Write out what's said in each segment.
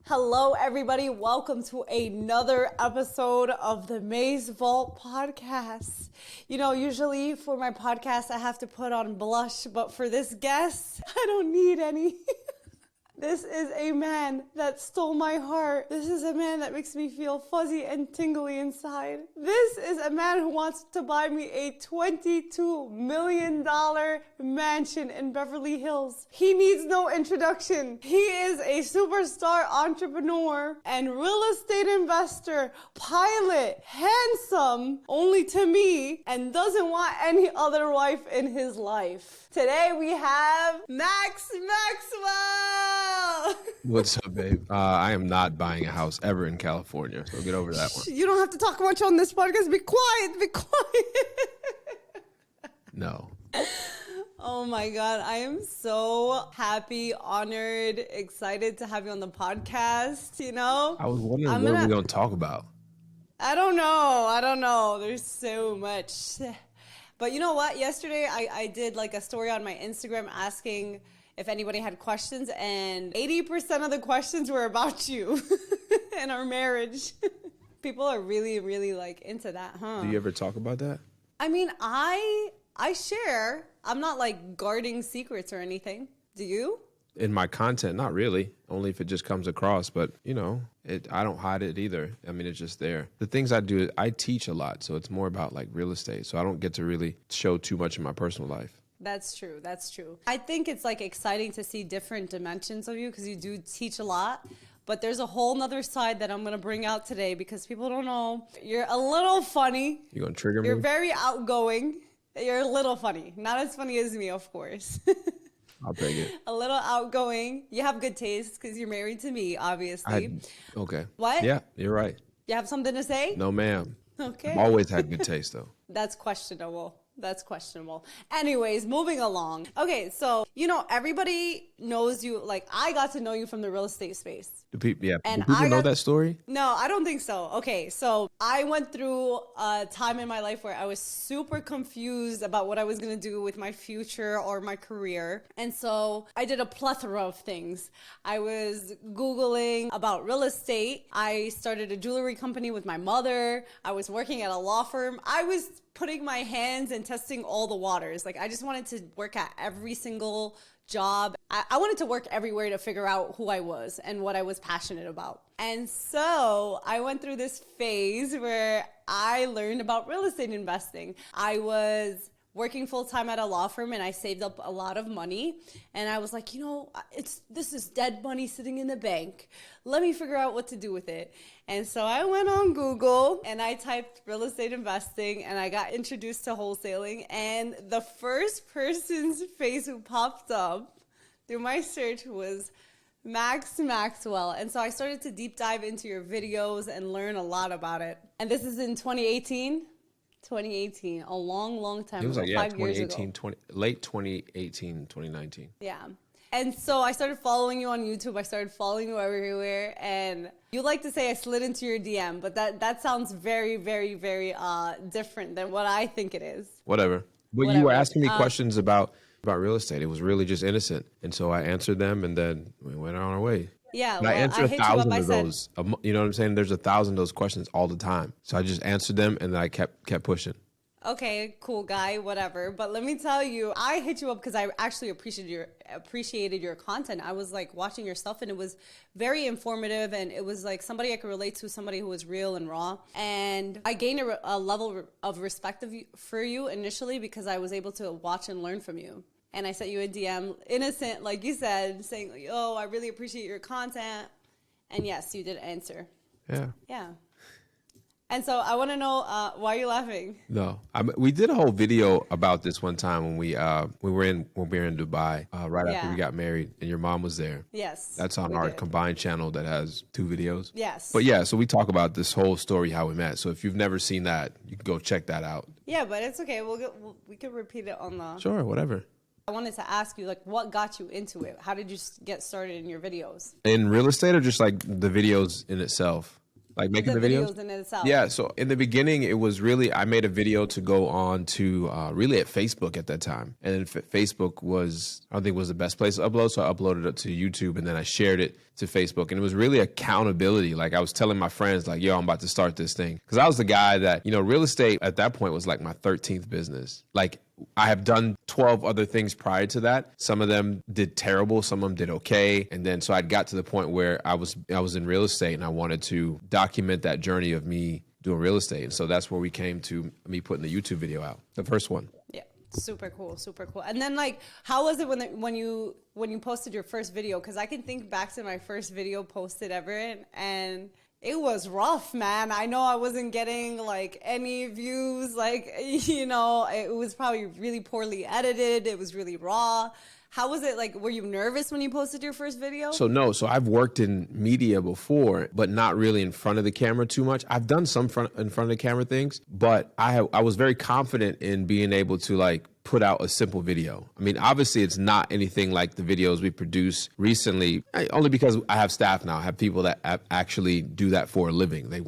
Hello, everybody. Welcome to another episode of the Maze Vault podcast. You know, usually for my podcast, I have to put on blush, but for this guest, I don't need any. This is a man that stole my heart. This is a man that makes me feel fuzzy and tingly inside. This is a man who wants to buy me a $22 million mansion in Beverly Hills. He needs no introduction. He is a superstar entrepreneur and real estate investor, pilot, handsome, only to me, and doesn't want any other wife in his life. Today we have Max Maxwell. What's up, babe? I am not buying a house ever in California, so get over that one. You don't have to talk much on this podcast. Be quiet. Be quiet. No. Oh my God. I am so happy, honored, excited to have you on the podcast, you know? I was wondering what we're going to talk about. I don't know. There's so much. But you know what? Yesterday, I did like a story on my Instagram asking if anybody had questions, and 80% of the questions were about you and our marriage. People are really, really like into that, huh? Do you ever talk about that? I mean, I share. I'm not like guarding secrets or anything. Do you? In my content, not really. Only if it just comes across. But, you know, I don't hide it either. I mean, it's just there. The things I do, I teach a lot. So it's more about like real estate. So I don't get to really show too much in my personal life. That's true. That's true. I think it's like exciting to see different dimensions of you because you do teach a lot. But there's a whole nother side that I'm going to bring out today because people don't know. You're a little funny. You going to trigger me? You're very outgoing. You're a little funny. Not as funny as me, of course. I'll take it. A little outgoing. You have good taste because you're married to me, obviously. Okay. What? Yeah, you're right. You have something to say? No, ma'am. Okay. I've always had good taste, though. That's questionable. Anyways, moving along. Okay, so, you know, everybody knows you. Like, I got to know you from the real estate space. Do people know that story? No, I don't think so. Okay, so I went through a time in my life where I was super confused about what I was going to do with my future or my career. And so I did a plethora of things. I was Googling about real estate. I started a jewelry company with my mother. I was working at a law firm. I was putting my hands and testing all the waters. Like, I just wanted to work at every single job. I wanted to work everywhere to figure out who I was and what I was passionate about. And so I went through this phase where I learned about real estate investing. I was working full-time at a law firm and I saved up a lot of money. And I was like, you know, this is dead money sitting in the bank. Let me figure out what to do with it. And so I went on Google and I typed real estate investing and I got introduced to wholesaling. And the first person's face who popped up through my search was Max Maxwell. And so I started to deep dive into your videos and learn a lot about it. And this is in 2018. 2018, a long time ago. It was like, 5 years ago. 2018, late 2018, 2019. Yeah. And so I started following you on YouTube. I started following you everywhere. And you like to say I slid into your DM, but that sounds very, very, very different than what I think it is. Whatever. But you were asking me questions about real estate. It was really just innocent. And so I answered them and then we went on our way. Yeah, well, I answer 1,000 of those. You know what I'm saying? There's 1,000 of those questions all the time. So I just answered them and then I kept pushing. Okay, cool guy, whatever. But let me tell you, I hit you up because I actually appreciated your content. I was like watching your stuff and it was very informative and it was like somebody I could relate to, somebody who was real and raw. And I gained a level of respect for you initially because I was able to watch and learn from you. And I sent you a DM, innocent, like you said, saying, oh, I really appreciate your content. And yes, you did answer. Yeah. And so I want to know, why are you laughing? No, we did a whole video about this one time when we were in Dubai, right after we got married, and your mom was there. Yes. That's on our combined channel that has 2 videos. Yes. But yeah, so we talk about this whole story, how we met. So if you've never seen that, you can go check that out. Yeah, but it's okay. We can repeat it on the... Sure, whatever. I wanted to ask you, like, what got you into it? How did you get started in your videos? In real estate or just like the videos in itself? Like making the videos in itself. Yeah. So in the beginning, it was really, I made a video to go on to really at Facebook at that time. And then Facebook was, I don't think was the best place to upload. So I uploaded it to YouTube and then I shared it to Facebook. And it was really accountability. Like I was telling my friends like, yo, I'm about to start this thing. Cause I was the guy that, you know, real estate at that point was like my 13th business. Like I have done 12 other things prior to that. Some of them did terrible. Some of them did okay. And then so I got to the point where I was in real estate and I wanted to document that journey of me doing real estate. And so that's where we came to me putting the YouTube video out, the first one. Yeah. Super cool. Super cool. And then like, how was it when you posted your first video? Cause I can think back to my first video posted ever and it was rough, man. I know I wasn't getting like any views, like, you know, it was probably really poorly edited. It was really raw. How was it? Like, were you nervous when you posted your first video? So no, so I've worked in media before, but not really in front of the camera too much. I've done some in front of the camera things, but I was very confident in being able to like put out a simple video. I mean, obviously it's not anything like the videos we produce recently, only because I have staff now. I have people that actually do that for a living. They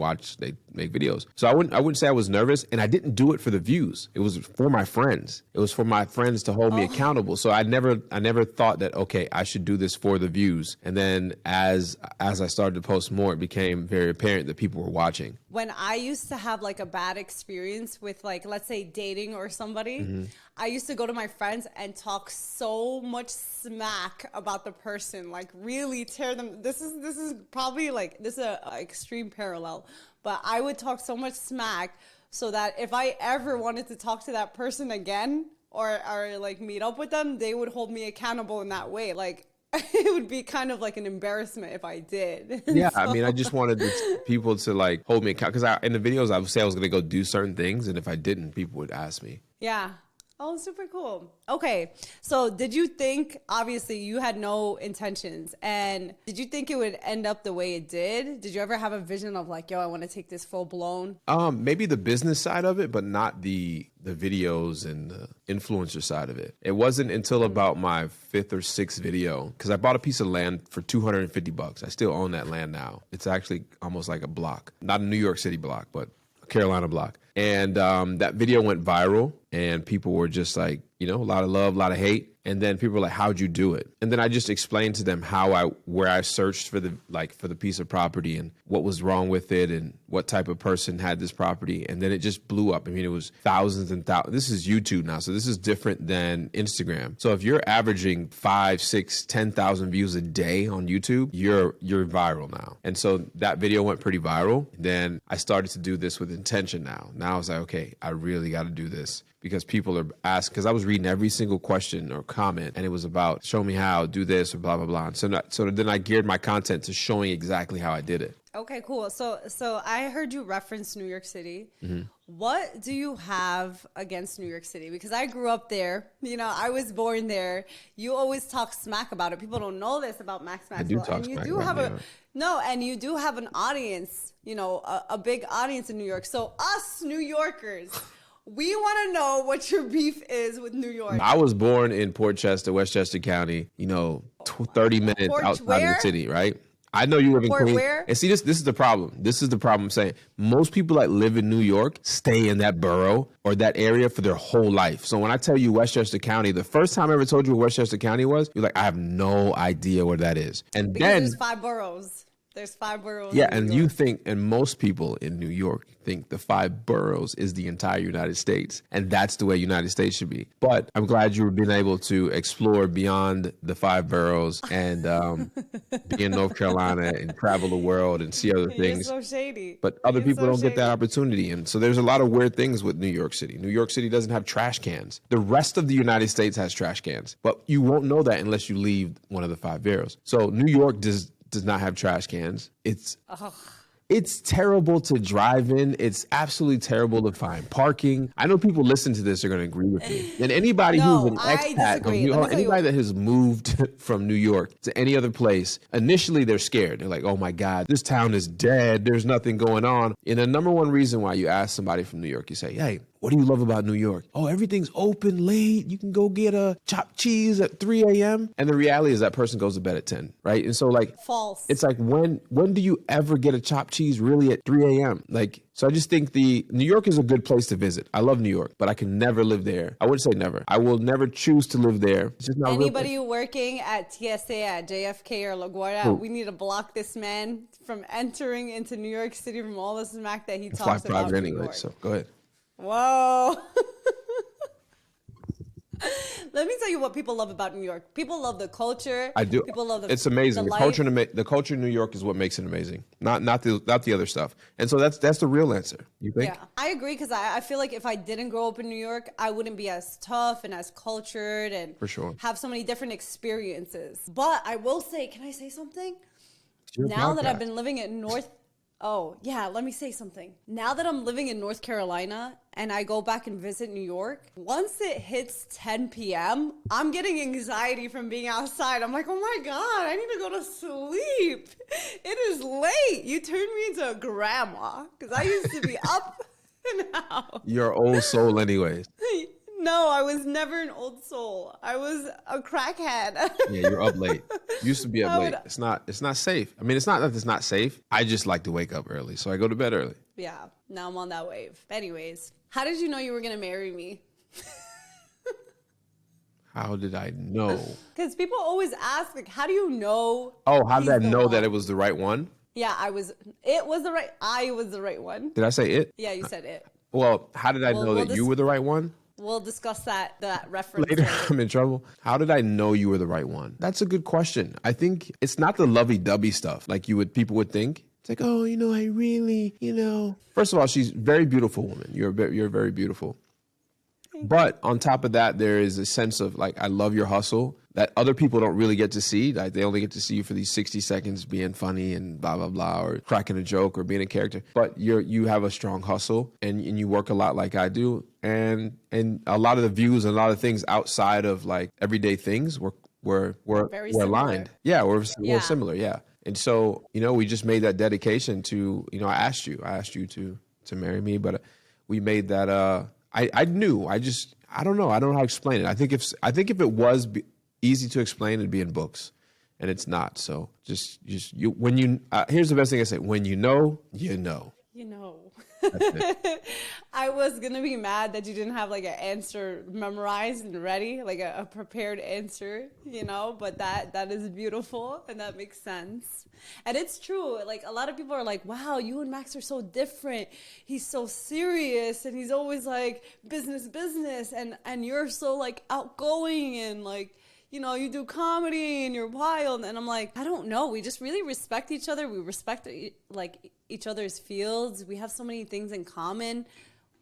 make videos. So I wouldn't say I was nervous, and I didn't do it for the views. It was for my friends. It was for my friends to hold me accountable. So I never thought that, okay, I should do this for the views. And then as I started to post more, it became very apparent that people were watching. When I used to have like a bad experience with like, let's say dating or somebody, I used to go to my friends and talk so much smack about the person, like really tear them. This is probably like, this is an extreme parallel, but I would talk so much smack so that if I ever wanted to talk to that person again or like meet up with them, they would hold me accountable in that way. Like, it would be kind of like an embarrassment if I did. Yeah, so. I mean, I just wanted people to like hold me accountable because in the videos I would say I was going to go do certain things, and if I didn't, people would ask me. Yeah. Oh, super cool. Okay. So did you think, obviously you had no intentions, and did you think it would end up the way it did? Did you ever have a vision of like, yo, I want to take this full blown? Maybe the business side of it, but not the videos and the influencer side of it. It wasn't until about my 5th or 6th video, because I bought a piece of land for $250. I still own that land now. It's actually almost like a block, not a New York City block, but a Carolina block. And that video went viral, and people were just like, you know, a lot of love, a lot of hate. And then people were like, how'd you do it? And then I just explained to them where I searched for the piece of property and what was wrong with it and what type of person had this property. And then it just blew up. I mean, it was thousands and thousands. This is YouTube now, so this is different than Instagram. So if you're averaging 5, 6, 10,000 views a day on YouTube, you're viral now. And so that video went pretty viral. Then I started to do this with intention now. Now I was like, okay, I really got to do this. Because people are asking, because I was reading every single question or comment, and it was about show me how, do this, or blah, blah, blah. And so then I geared my content to showing exactly how I did it. Okay, cool. So I heard you reference New York City. What do you have against New York City? Because I grew up there. You know, I was born there. You always talk smack about it. People don't know this about Max Maxwell. I do talk smack about it. And you do have an audience, you know, a big audience in New York. So us New Yorkers, we want to know what your beef is with New York. I was born in Port Chester, Westchester County, you know, 30 minutes outside of the city, right? I know you live in Queens. Where? And see, this is the problem. This is the problem I'm saying. Most people that live in New York stay in that borough or that area for their whole life. So when I tell you Westchester County, the first time I ever told you what Westchester County was, you're like, I have no idea what that is. And because then there's 5 boroughs. There's 5 boroughs. Yeah, and you think, and most people in New York think the 5 boroughs is the entire United States. And that's the way United States should be. But I'm glad you've been able to explore beyond the 5 boroughs and be in North Carolina and travel the world and see other things. You're so shady. But other people don't get that opportunity. And so there's a lot of weird things with New York City. New York City doesn't have trash cans. The rest of the United States has trash cans. But you won't know that unless you leave one of the 5 boroughs. So New York does not have trash cans. It's terrible to drive in. It's absolutely terrible to find parking. I know people listen to this are going to agree with me. And anybody who's an expat, anybody that has moved from New York to any other place, initially they're scared. They're like, oh my God, this town is dead. There's nothing going on. And the number one reason why you ask somebody from New York, you say, hey, what do you love about New York? Oh, everything's open late. You can go get a chopped cheese at 3 a.m. And the reality is that person goes to bed at 10, right? And so like, False. it's like, when do you ever get a chopped cheese really at 3 a.m.? Like, so I just think New York is a good place to visit. I love New York, but I can never live there. I wouldn't say never. I will never choose to live there. It's just not a real Anybody place. working at TSA, at JFK or LaGuardia, Who? we need to block this man from entering into New York City from all the smack that he I fly talks about private New anyway, York. so go ahead. Whoa. Let me tell you what people love about New York. People love the culture. I do. People love the It's amazing. The The culture in New York is what makes it amazing. Not the other stuff. And so that's the real answer. You think? Yeah, I agree, because I feel like if I didn't grow up in New York, I wouldn't be as tough and as cultured and For sure. have so many different experiences. But I will say, can I say something? It's your Now that I've podcast. been living in Oh, yeah, let me say something. Now that I'm living in North Carolina and I go back and visit New York, once it hits 10 p.m., I'm getting anxiety from being outside. I'm like, oh my God, I need to go to sleep. It is late. You turned me into a grandma, because I used to be up and out. You're an old soul anyways. No, I was never an old soul. I was a crackhead. Yeah, you're up late. Used to be up I late. would- It's not safe. I mean, it's not that it's not safe. I just like to wake up early, so I go to bed early. Yeah, now I'm on that wave. Anyways, how did you know you were going to marry me? How did I know? Because people always ask, like, how do you know? Oh, how did I he's the know that one? it was the right one? Yeah, I was the right one. Did I say it? Yeah, you said it. Well, how did I know well, that you were the right one? We'll discuss that reference Later, later. I'm in trouble. How did I know you were the right one? That's a good question. I think it's not the lovey-dovey stuff like people would think. It's like, oh, I really, First of all, she's a very beautiful woman. You're very beautiful. But on top of that, there is a sense of like, I love your hustle that other people don't really get to see. Like, they only get to see you for these 60 seconds being funny and blah, blah, blah, or cracking a joke or being a character. But you have a strong hustle and you work a lot like I do. And a lot of the views and a lot of things outside of like everyday things were Very aligned. similar. Yeah, we're Yeah. similar. Yeah. And so, we just made that dedication to, I asked you to marry me, but we made that, I knew. I don't know. I don't know how to explain it. I think if it was easy to explain, it'd be in books, and it's not. So here's the best thing I say: when you know, you know. You know. That's it. I was going to be mad that you didn't have like an answer memorized and ready, like a prepared answer, but that is beautiful and that makes sense. And it's true. Like, a lot of people are like, wow, you and Max are so different. He's so serious and he's always like business. And you're so like outgoing and like, you do comedy and you're wild. And I'm like, I don't know. We just really respect each other. We respect like each other's fields. We have so many things in common.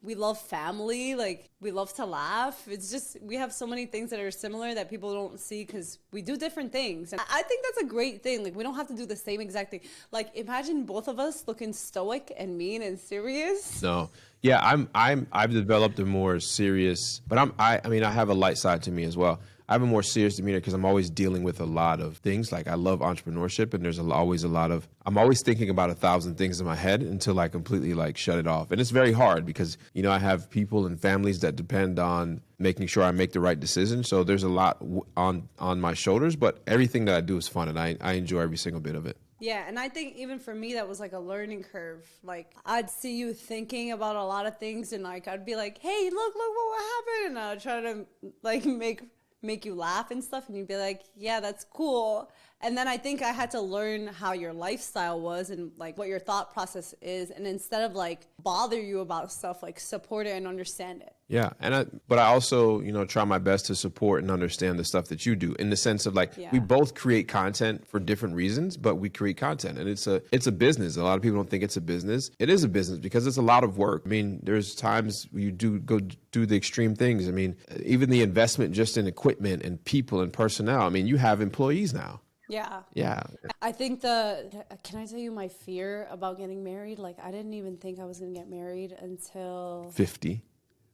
We love family. Like, we love to laugh. It's just, we have so many things that are similar that people don't see because we do different things. And I think that's a great thing. Like, we don't have to do the same exact thing. Like, imagine both of us looking stoic and mean and serious. No. Yeah, I've developed a more serious, but I mean, I have a light side to me as well. I have a more serious demeanor because I'm always dealing with a lot of things. Like, I love entrepreneurship, and there's always I'm always thinking about 1,000 things in my head until I completely like shut it off. And it's very hard because, I have people and families that depend on making sure I make the right decision. So there's a lot on my shoulders, but everything that I do is fun, and I enjoy every single bit of it. Yeah, and I think even for me, that was like a learning curve. Like, I'd see you thinking about a lot of things, and like, I'd be like, hey, look what happened. And I'd try to like make you laugh and stuff, and you'd be like, yeah, that's cool. And then I think I had to learn how your lifestyle was and like what your thought process is, and instead of like bother you about stuff, like support it and understand it. Yeah, but I also, try my best to support and understand the stuff that you do, in the sense of like, Yeah. we both create content for different reasons, but we create content, and it's a business. A lot of people don't think it's a business. It is a business because it's a lot of work. I mean, there's times you go do the extreme things. I mean, even the investment just in equipment and people and personnel. I mean, you have employees now. Yeah. Yeah. I think can I tell you my fear about getting married? Like, I didn't even think I was going to get married until 50,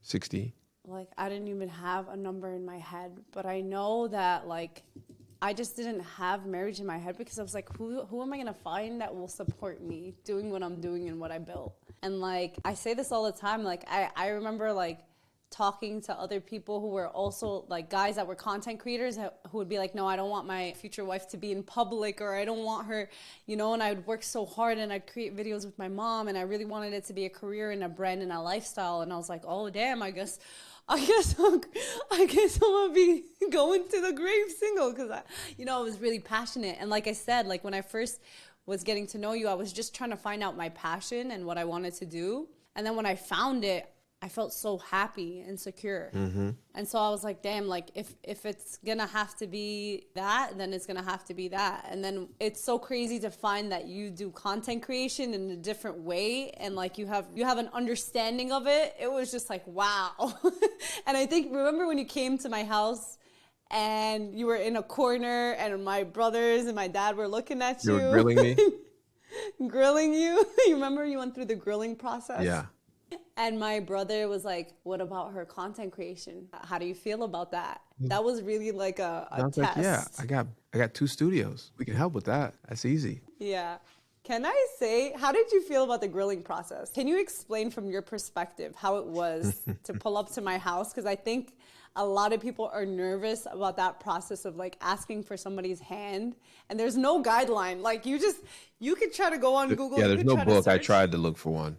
60. like, I didn't even have a number in my head, but I know that like I just didn't have marriage in my head because I was like, who am I going to find that will support me doing what I'm doing and what I built? And like, I say this all the time. Like, I remember like talking to other people who were also like guys that were content creators who would be like, no, I don't want my future wife to be in public, or I don't want her, you know, and I would work so hard and I'd create videos with my mom and I really wanted it to be a career and a brand and a lifestyle. And I was like, oh, damn, I guess I'm gonna be going to the grave single, because I was really passionate. And like I said, like when I first was getting to know you, I was just trying to find out my passion and what I wanted to do. And then when I found it, I felt so happy and secure. Mm-hmm. And so I was like, damn, like if it's gonna have to be that, then it's gonna have to be that. And then it's so crazy to find that you do content creation in a different way, and like you have an understanding of it. It was just like, wow. And I think, remember when you came to my house and you were in a corner and my brothers and my dad were looking at you. You were grilling me? Grilling you? You remember you went through the grilling process? Yeah. And my brother was like, what about her content creation? How do you feel about that? That was really like a test. Like, yeah, I got 2 studios. We can help with that. That's easy. Yeah. Can I say, how did you feel about the grilling process? Can you explain from your perspective how it was to pull up to my house? Because I think a lot of people are nervous about that process of like asking for somebody's hand. And there's no guideline. Like you could try to go on Google. Yeah, there's no book. I tried to look for one.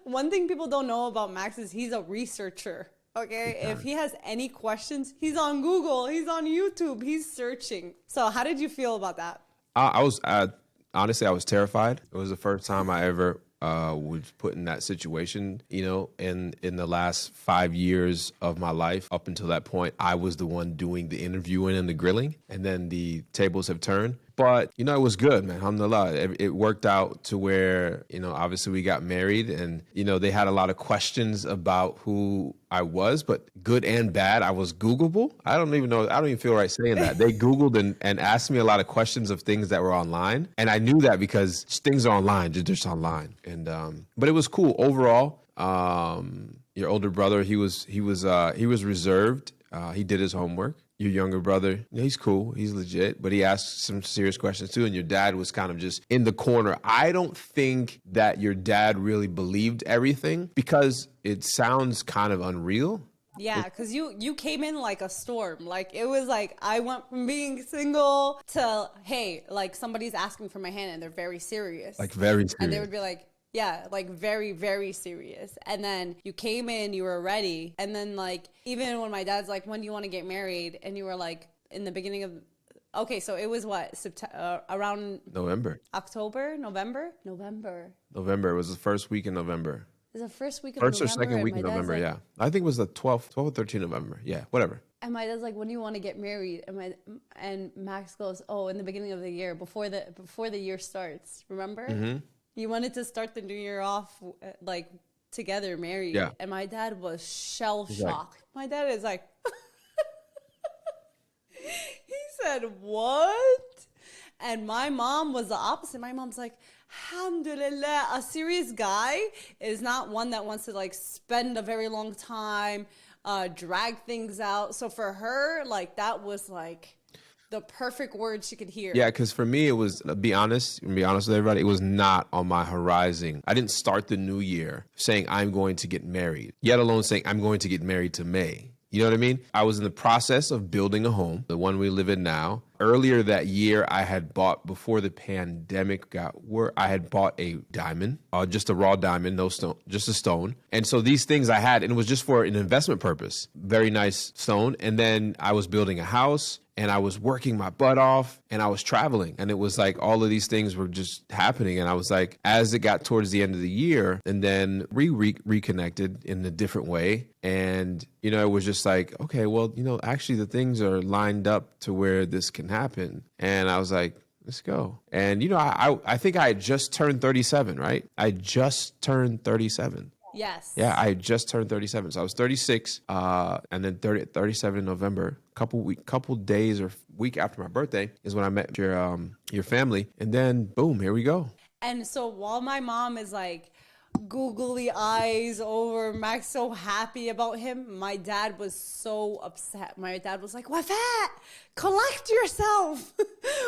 One thing people don't know about Max is he's a researcher. Okay, if he has any questions, he's on Google, he's on YouTube, he's searching. So how did you feel about that? Honestly, I was terrified. It was the first time I ever was put in that situation, in the last 5 years of my life. Up until that point, I was the one doing the interviewing and the grilling, and then the tables have turned. But, it was good, man. Alhamdulillah. It worked out to where, obviously we got married, and, they had a lot of questions about who I was, but good and bad. I was Googleable. I don't even feel right saying that. They Googled and asked me a lot of questions of things that were online. And I knew that because things are online, they're just online. And, but it was cool overall. Your older brother, he was reserved. He did his homework. Your younger brother, he's cool. He's legit, but he asked some serious questions too. And your dad was kind of just in the corner. I don't think that your dad really believed everything because it sounds kind of unreal. Yeah, because you came in like a storm. Like it was like I went from being single to, hey, like somebody's asking for my hand and they're very serious. Like very serious. And they would be like, yeah, like very, very serious. And then you came in, you were ready. And then like, even when my dad's like, when do you want to get married? And you were like, in the beginning of, okay, so it was what, around November. October, November. It was the first week in November. It was the first week of November. November. First or second week in November, like, yeah. I think it was the 12th or 13th November. Yeah, whatever. And my dad's like, when do you want to get married? And Max goes, oh, in the beginning of the year, before the year starts. Remember? Mm-hmm. You wanted to start the new year off like together, married. Yeah. And my dad was shell-shocked. My dad is like, he said, what? And my mom was the opposite. My mom's like, alhamdulillah, a serious guy is not one that wants to like spend a very long time, drag things out. So for her, like that was like the perfect word she could hear. Yeah, because for me, it was, be honest with everybody, it was not on my horizon. I didn't start the new year saying I'm going to get married, yet alone saying I'm going to get married to May. You know what I mean? I was in the process of building a home, the one we live in now. Earlier that year, I had bought, before the pandemic I had bought a diamond, just a raw diamond, no stone, just a stone. And so these things I had, and it was just for an investment purpose. Very nice stone. And then I was building a house, and I was working my butt off, and I was traveling. And it was like all of these things were just happening. And I was like, as it got towards the end of the year, and then reconnected in a different way. And, it was just like, okay, well, actually the things are lined up to where this can happen. And I was like, let's go. And, I think I had just turned 37, right? I just turned 37. Yes. Yeah, I just turned 37. So I was 36, and then 37 in November. Couple days or week after my birthday is when I met your family, and then boom, here we go. And so while my mom is like, googly eyes over Max so happy about him. My dad was so upset. My dad was like, Wafat, collect yourself.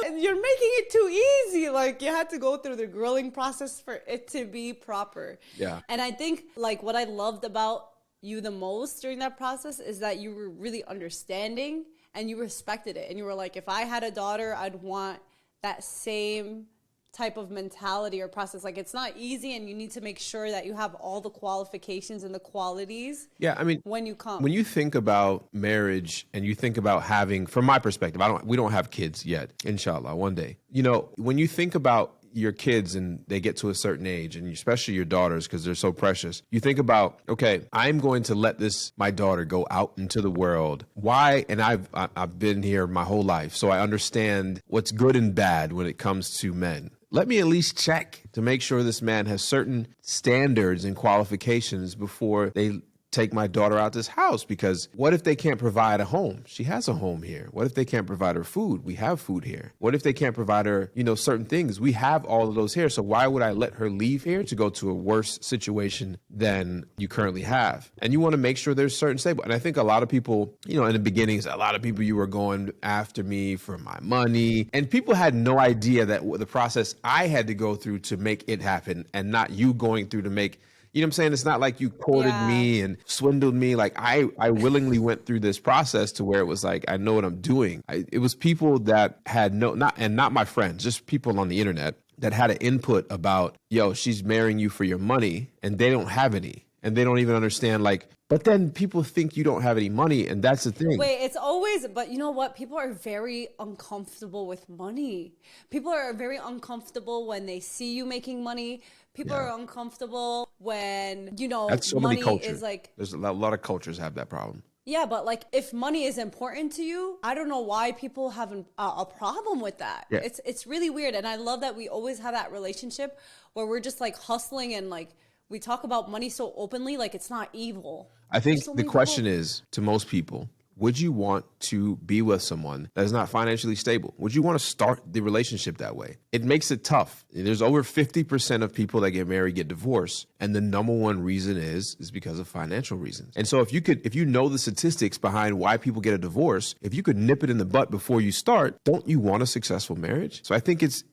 And you're making it too easy. Like, you had to go through the grilling process for it to be proper. Yeah. And I think, like, what I loved about you the most during that process is that you were really understanding and you respected it. And you were like, if I had a daughter, I'd want that same type of mentality or process. Like, it's not easy, and you need to make sure that you have all the qualifications and the qualities. Yeah, I mean, when you come, when you think about marriage and you think about having, from my perspective, we don't have kids yet, inshallah, one day. You know, when you think about your kids and they get to a certain age, and especially your daughters, because they're so precious, you think about, okay, I'm going to let my daughter go out into the world. Why? And I've been here my whole life, so I understand what's good and bad when it comes to men. Let me at least check to make sure this man has certain standards and qualifications before they take my daughter out this house. Because what if they can't provide a home? She has a home here. What if they can't provide her food? We have food here. What if they can't provide her, certain things? We have all of those here. So why would I let her leave here to go to a worse situation than you currently have? And you want to make sure there's certain stable. And I think a lot of people, in the beginnings, a lot of people, you were going after me for my money, and people had no idea that the process I had to go through to make it happen, and not you going through to make. You know what I'm saying? It's not like you courted me and swindled me. Like, I willingly went through this process to where it was like, I know what I'm doing. It was people that had not my friends, just people on the internet that had an input about, yo, she's marrying you for your money, and they don't have any. And they don't even understand, like, but then people think you don't have any money, and that's the thing. Wait, it's always, but you know what? People are very uncomfortable with money. People are very uncomfortable when they see you making money. People are uncomfortable when, That's so money many cultures. is like... There's a lot of cultures have that problem. Yeah, but like, if money is important to you, I don't know why people have a problem with that. Yeah. It's really weird. And I love that we always have that relationship where we're just like hustling, and like, we talk about money so openly, like it's not evil. I think so the many question people- is, to most people, would you want to be with someone that is not financially stable? Would you want to start the relationship that way? It makes it tough. There's over 50% of people that get married get divorced, and the number one reason is because of financial reasons. And so if you know the statistics behind why people get a divorce, if you could nip it in the butt before you start, don't you want a successful marriage? So I think it's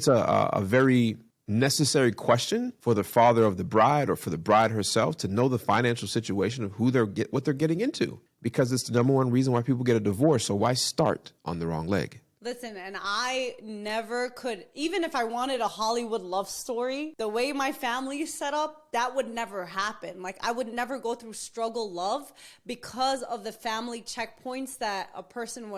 a very necessary question for the father of the bride or for the bride herself to know the financial situation of what they're getting into, because it's the number one reason why people get a divorce. So why start on the wrong leg? Listen, and I never could, even if I wanted a Hollywood love story, the way my family is set up, that would never happen. Like, I would never go through struggle love because of the family checkpoints that a person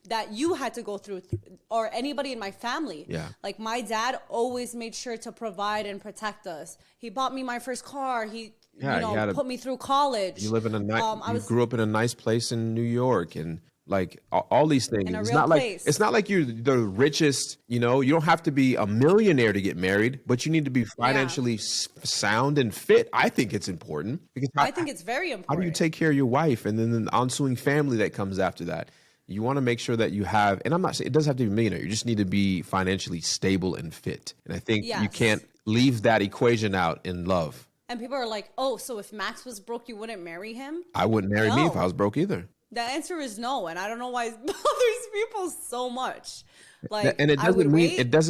that you had to go through, or anybody in my family. Yeah. Like, my dad always made sure to provide and protect us. He bought me my first car. He put me through college. You live in you grew up in a nice place in New York, and like all these things. In a It's real not place. it's not like you're the richest. You don't have to be a millionaire to get married, but you need to be financially sound and fit. I think it's important because I think it's very important. How do you take care of your wife and then the ensuing family that comes after that? You want to make sure that you have, and I'm not saying it doesn't have to be a millionaire. You just need to be financially stable and fit. And I think you can't leave that equation out in love. And people are like, oh, so if Max was broke, you wouldn't marry him? I wouldn't marry me if I was broke either. The answer is no, and I don't know why it bothers people so much. Like, and it doesn't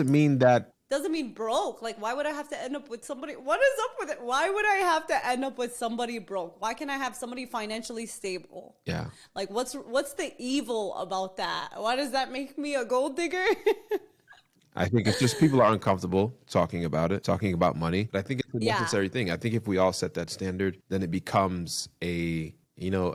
mean that. Doesn't mean broke. Like, why would I have to end up with somebody? What is up with it? Why would I have to end up with somebody broke? Why can't I have somebody financially stable? Yeah. Like, what's the evil about that? Why does that make me a gold digger? I think it's just people are uncomfortable talking about it, talking about money. But I think it's a necessary thing. I think if we all set that standard, then it becomes a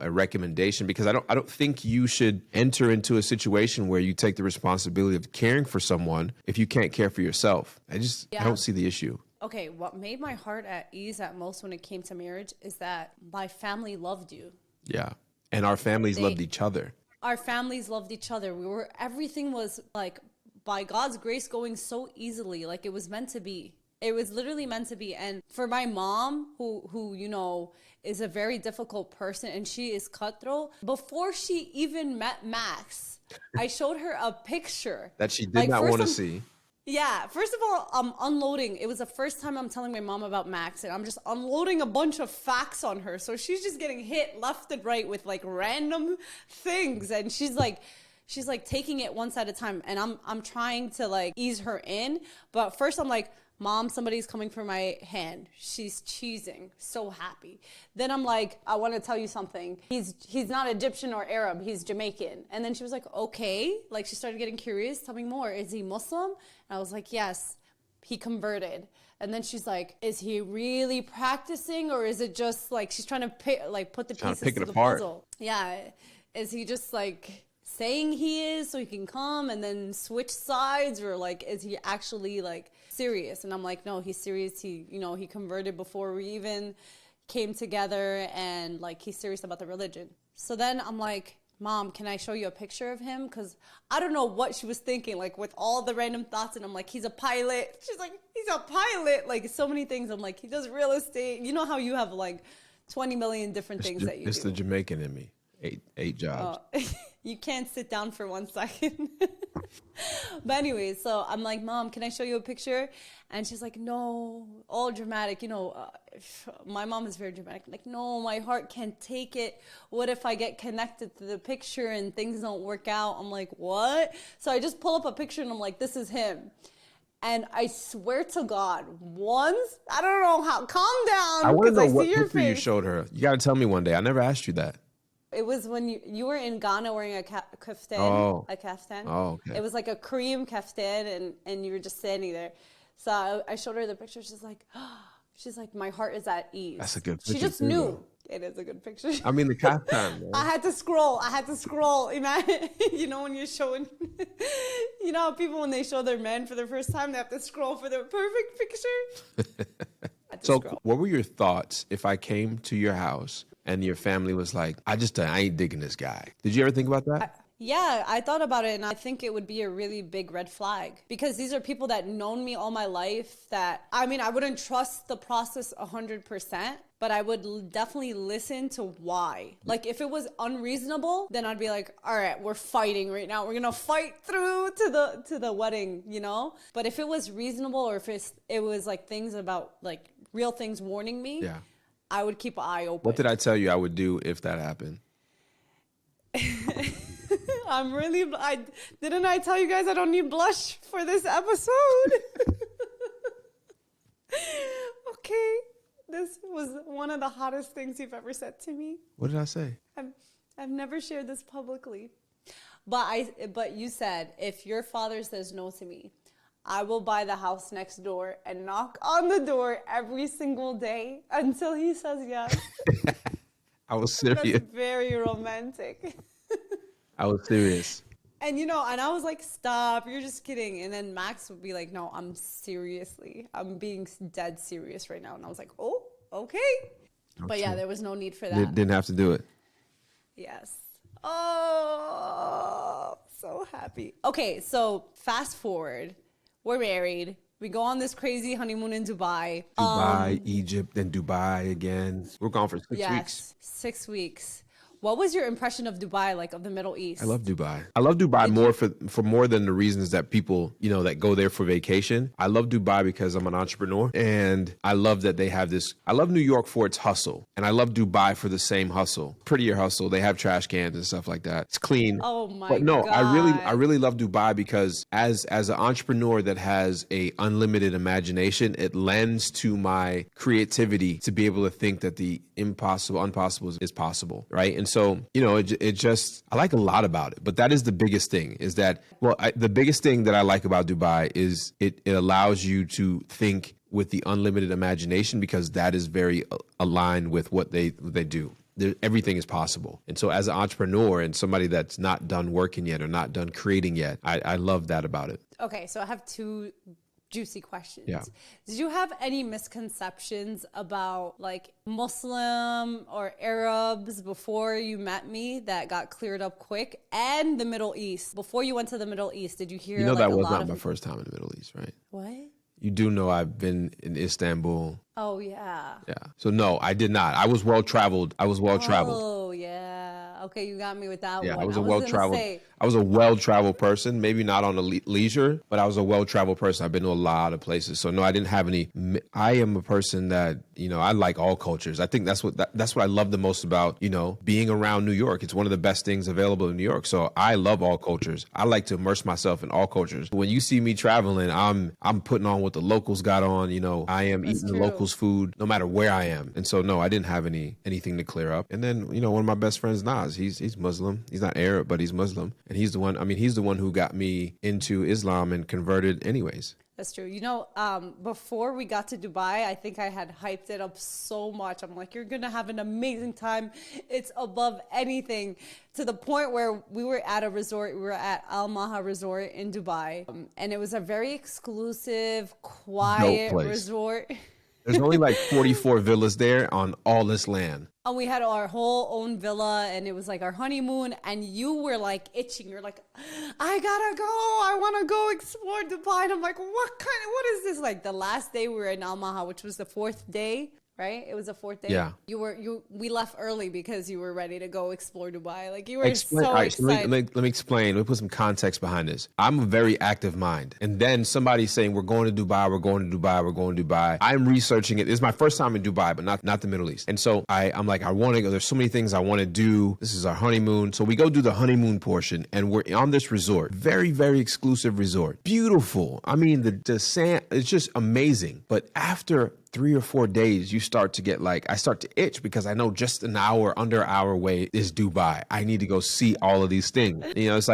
recommendation, because I don't think you should enter into a situation where you take the responsibility of caring for someone if you can't care for yourself. I don't see the issue. Okay, what made my heart at ease at most when it came to marriage is that my family loved you. Yeah. And our families loved each other. Our families loved each other. Everything was like, by God's grace, going so easily. Like, it was meant to be. It was literally meant to be. And for my mom, who is a very difficult person, and she is cutthroat, before she even met Max, I showed her a picture that she did not want to see. Yeah, first of all, I'm unloading. It was the first time I'm telling my mom about Max, and I'm just unloading a bunch of facts on her. So she's just getting hit left and right with like random things, and she's like taking it one at a time, and I'm trying to like ease her in. But first I'm like, Mom, somebody's coming for my hand. She's cheesing, so happy. Then I'm like, I want to tell you something. He's not Egyptian or Arab, he's Jamaican. And then she was like, okay. Like she started getting curious. Tell me more. Is he Muslim? And I was like, yes, he converted. And then she's like, is he really practicing, or is it just like she's trying to put the pieces to the puzzle? Yeah. Is he just like saying he is so he can come and then switch sides, or like is he actually like serious? And I'm like, no, he's serious. He converted before we even came together, and like he's serious about the religion. So then I'm like, Mom, can I show you a picture of him? Because I don't know what she was thinking, like with all the random thoughts. And I'm like, he's a pilot. She's like, he's a pilot. Like so many things. I'm like, he does real estate. You know how you have like 20 million different things that you do. It's the Jamaican in me. Eight jobs. Oh, you can't sit down for 1 second. But anyway, so I'm like, Mom, can I show you a picture? And she's like, no, all dramatic. My mom is very dramatic. I'm like, no, my heart can't take it. What if I get connected to the picture and things don't work out? I'm like, what? So I just pull up a picture and I'm like, this is him. And I swear to God, once, I don't know how, calm down. I want to know what see your picture you face. showed her. You got to tell me one day. I never asked you that. It was when you were in Ghana wearing a kaftan. Oh. A kaftan. Oh, okay. It was like a cream kaftan, and you were just standing there. So I showed her the picture. She's like, my heart is at ease. That's a good picture. She just too, knew. though. It is a good picture. I mean, the kaftan, man. I had to scroll. Imagine, when you're showing, how people, when they show their men for the first time, they have to scroll for the perfect picture. So what were your thoughts if I came to your house and your family was like, I ain't digging this guy? Did you ever think about that? Yeah, I thought about it, and I think it would be a really big red flag, because these are people that known me all my life that, I wouldn't trust the process 100%, but I would definitely listen to why. Like, if it was unreasonable, then I'd be like, all right, we're fighting right now. We're going to fight through to the wedding, But if it was reasonable, or if it was like things about like real things warning me, Yeah. I would keep an eye open. What did I tell you I would do if that happened? Didn't I tell you guys I don't need blush for this episode? Okay. This was one of the hottest things you've ever said to me. What did I say? I've never shared this publicly. But you said, if your father says no to me, I will buy the house next door and knock on the door every single day until he says yes. I was serious. That's very romantic. I was serious. And and I was like, stop, you're just kidding. And then Max would be like, no, I'm being dead serious right now. And I was like, oh, okay. But yeah, there was no need for that. Didn't have to do it. Yes. Oh, so happy. Okay, so fast forward. We're married. We go on this crazy honeymoon in Dubai. Dubai, Egypt, then Dubai again. We're gone for 6 weeks. Yes, 6 weeks. What was your impression of Dubai, like of the Middle East? I love Dubai. I love Dubai more for more than the reasons that people, that go there for vacation. I love Dubai because I'm an entrepreneur, and I love that they have this. I love New York for its hustle, and I love Dubai for the same hustle. Prettier hustle. They have trash cans and stuff like that. It's clean. Oh my But no, God. I really love Dubai because as an entrepreneur that has a unlimited imagination, it lends to my creativity to be able to think that the unpossible is possible, right? And so, it just, I like a lot about it, but that is the biggest thing is that, the biggest thing that I like about Dubai is it allows you to think with the unlimited imagination, because that is very aligned with what they do. Everything is possible. And so as an entrepreneur and somebody that's not done working yet or not done creating yet, I love that about it. Okay, so I have two juicy questions. Yeah. Did you have any misconceptions about like Muslim or Arabs before you met me that got cleared up quick? And the Middle East. Before you went to the Middle East, did you hear that was not my first time in the Middle East, right? What? You do know I've been in Istanbul. Oh, yeah. Yeah. So no, I did not. I was well traveled. Oh, yeah. Okay, you got me with that one. Yeah, I was gonna well traveled. say, I was a well-traveled person, maybe not on a leisure, but I was a well-traveled person. I've been to a lot of places. So no, I didn't have any. I am a person that, I like all cultures. I think that's what I love the most about, being around New York. It's one of the best things available in New York. So I love all cultures. I like to immerse myself in all cultures. When you see me traveling, I'm putting on what the locals got on. I am That's eating the true. locals' food no matter where I am. And so no, I didn't have anything to clear up. And then, one of my best friends, Nas, he's Muslim. He's not Arab, but he's Muslim. And he's the one who got me into Islam and converted anyways. That's true. Before we got to Dubai, I think I had hyped it up so much. I'm like, you're going to have an amazing time. It's above anything, to the point where we were at a resort. We were at Al Maha Resort in Dubai. And it was a very exclusive, quiet resort. There's only like 44 villas there on all this land. And we had our whole own villa, and it was like our honeymoon, and you were like itching. You're like, I gotta go. I want to go explore Dubai. And I'm like, what is this? Like the last day we were in Al Maha, which was the 4th day, right? It was the 4th day. Yeah. We left early because you were ready to go explore Dubai. Like you were so excited. excited. Let me explain. Let me put some context behind this. I'm a very active mind. And then somebody's saying, we're going to Dubai, we're going to Dubai, we're going to Dubai. I'm researching it. This is my first time in Dubai, but not the Middle East. And so I'm like, I want to go. There's so many things I want to do. This is our honeymoon. So we go do the honeymoon portion, and we're on this resort. Very, very exclusive resort. Beautiful. I mean, the sand, it's just amazing. But after 3 or 4 days, you start to get I start to itch, because I know just under an hour away is Dubai. I need to go see all of these things. It's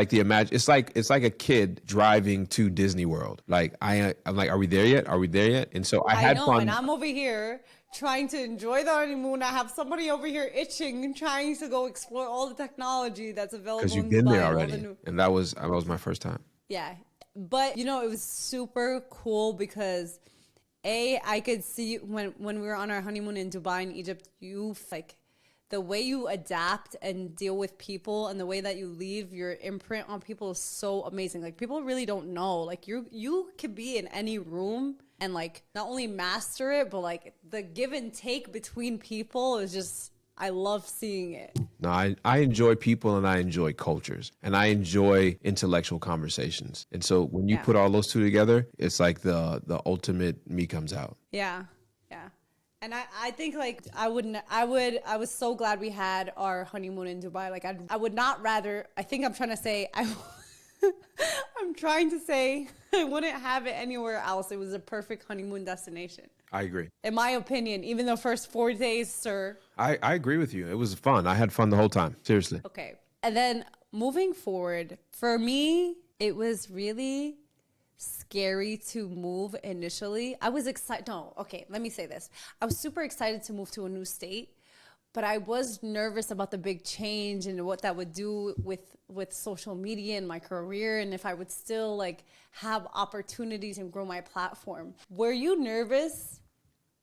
like it's like a kid driving to Disney World. I'm like, are we there yet? Are we there yet? And so I had fun. And I'm over here trying to enjoy the honeymoon. I have somebody over here itching, trying to go explore all the technology that's available. Because you've been there already, and that was my first time. Yeah, but it was super cool because I could see when we were on our honeymoon in Dubai and Egypt, the way you adapt and deal with people and the way that you leave your imprint on people is so amazing. Like people really don't know. Like you could be in any room and not only master it, but the give and take between people is just, I love seeing it. No, I enjoy people, and I enjoy cultures, and I enjoy intellectual conversations. And so when you put all those two together, it's like the ultimate me comes out. Yeah. Yeah. And I think I was so glad we had our honeymoon in Dubai. I would not rather, I think I'm trying to say, I'm trying to say I wouldn't have it anywhere else. It was a perfect honeymoon destination. I agree. In my opinion, even the first 4 days, sir. I agree with you. It was fun. I had fun the whole time. Seriously. Okay. And then moving forward, for me, it was really scary to move initially. I was excited. No, okay, let me say this. I was super excited to move to a new state, but I was nervous about the big change and what that would do with social media and my career, and if I would still have opportunities and grow my platform. Were you nervous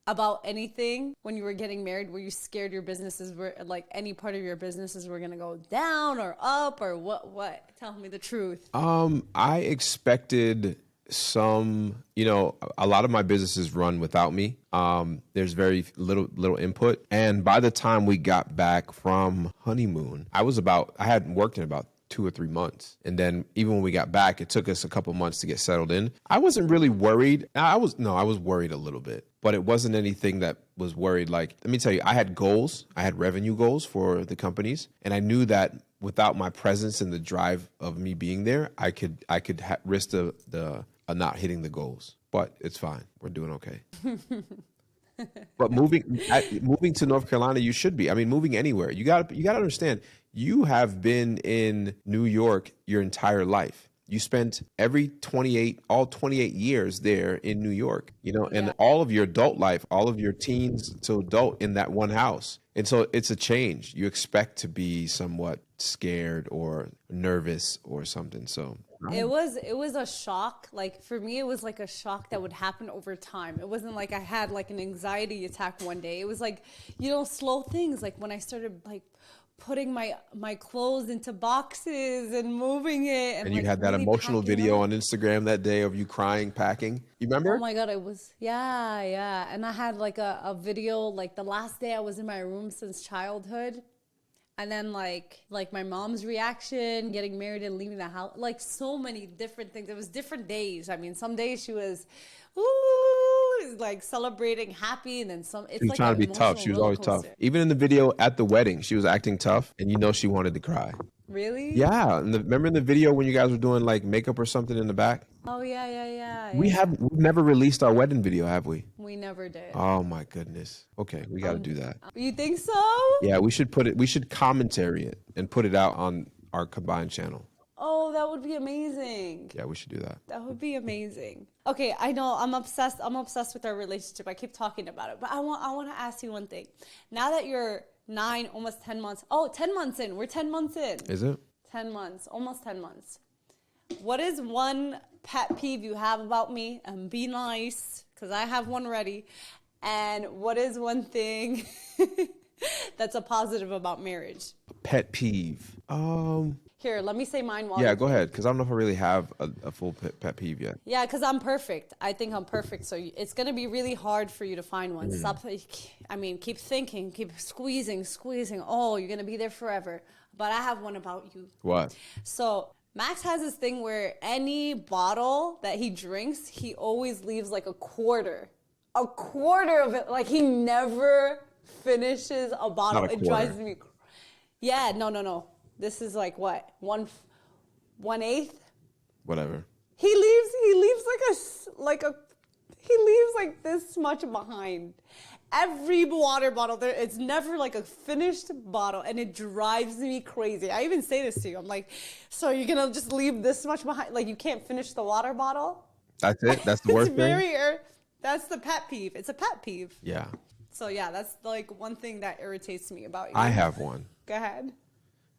about anything when you were getting married? Were you scared your businesses were any part of your businesses were going to go down or up, or what? Tell me the truth. I expected some, a lot of my businesses run without me. There's very little input. And by the time we got back from honeymoon, I hadn't worked in about 2 or 3 months. And then even when we got back, it took us a couple months to get settled in. I wasn't really worried. I was worried a little bit, but it wasn't anything that was worried. Let me tell you, I had goals. I had revenue goals for the companies. And I knew that without my presence and the drive of me being there, I could risk the not hitting the goals, but it's fine. We're doing okay. But moving to North Carolina, you should be. I mean, moving anywhere, you got to understand. You have been in New York your entire life. You spent all 28 years there in New York, and all of your adult life, all of your teens to adult in that one house. And so it's a change. You expect to be somewhat scared or nervous or something. So it was a shock. For me, it was a shock that would happen over time. It wasn't like I had an anxiety attack one day. It was slow things. When I started putting my clothes into boxes and moving it. And you had that really emotional video on Instagram that day of you crying, packing. You remember? Oh my God, it was, yeah. And I had a video, the last day I was in my room since childhood. And then like my mom's reaction, getting married and leaving the house, like so many different things. It was different days. I mean, some days she was, ooh, like celebrating happy, and then some. It's She was like trying an to be tough. emotional She was roller always tough. coaster. Even in the video at the wedding, she was acting tough, and you know she wanted to cry. Really? Yeah, and remember in the video when you guys were doing like makeup or something in the back? Oh yeah. We've never released our wedding video, have we? We never did. Oh my goodness. Okay, we got to do that. You think so? Yeah, we should put it. We should commentary it and put it out on our combined channel. Oh, that would be amazing. Yeah, we should do that. That would be amazing. Okay, I know I'm obsessed. I'm obsessed with our relationship. I keep talking about it, but I want to ask you one thing. Now that you're 9, almost 10 months. Oh, 10 months in. We're 10 months in. Is it? 10 months, almost 10 months. What is one pet peeve you have about me? And be nice, because I have one ready. And what is one thing that's a positive about marriage? Pet peeve. Here, let me say mine while Yeah, you go think. ahead, because I don't know if I really have a full pet peeve yet. Yeah, because I'm perfect. I think I'm perfect. So it's going to be really hard for you to find one. Stop. I mean, keep thinking, keep squeezing. Oh, you're going to be there forever. But I have one about you. What? So Max has this thing where any bottle that he drinks, he always leaves like a quarter of it. Like he never finishes a bottle. Not a It quarter. drives me. Yeah, no. This is like what? 1/8? Whatever. He leaves he leaves like this much behind. Every water bottle there, it's never like a finished bottle, and it drives me crazy. I even say this to you. I'm like, so you're gonna just leave this much behind? Like you can't finish the water bottle? That's it? That's the worst thing? That's the pet peeve. It's a pet peeve. Yeah. So yeah, that's like one thing that irritates me about you. I have one. Go ahead.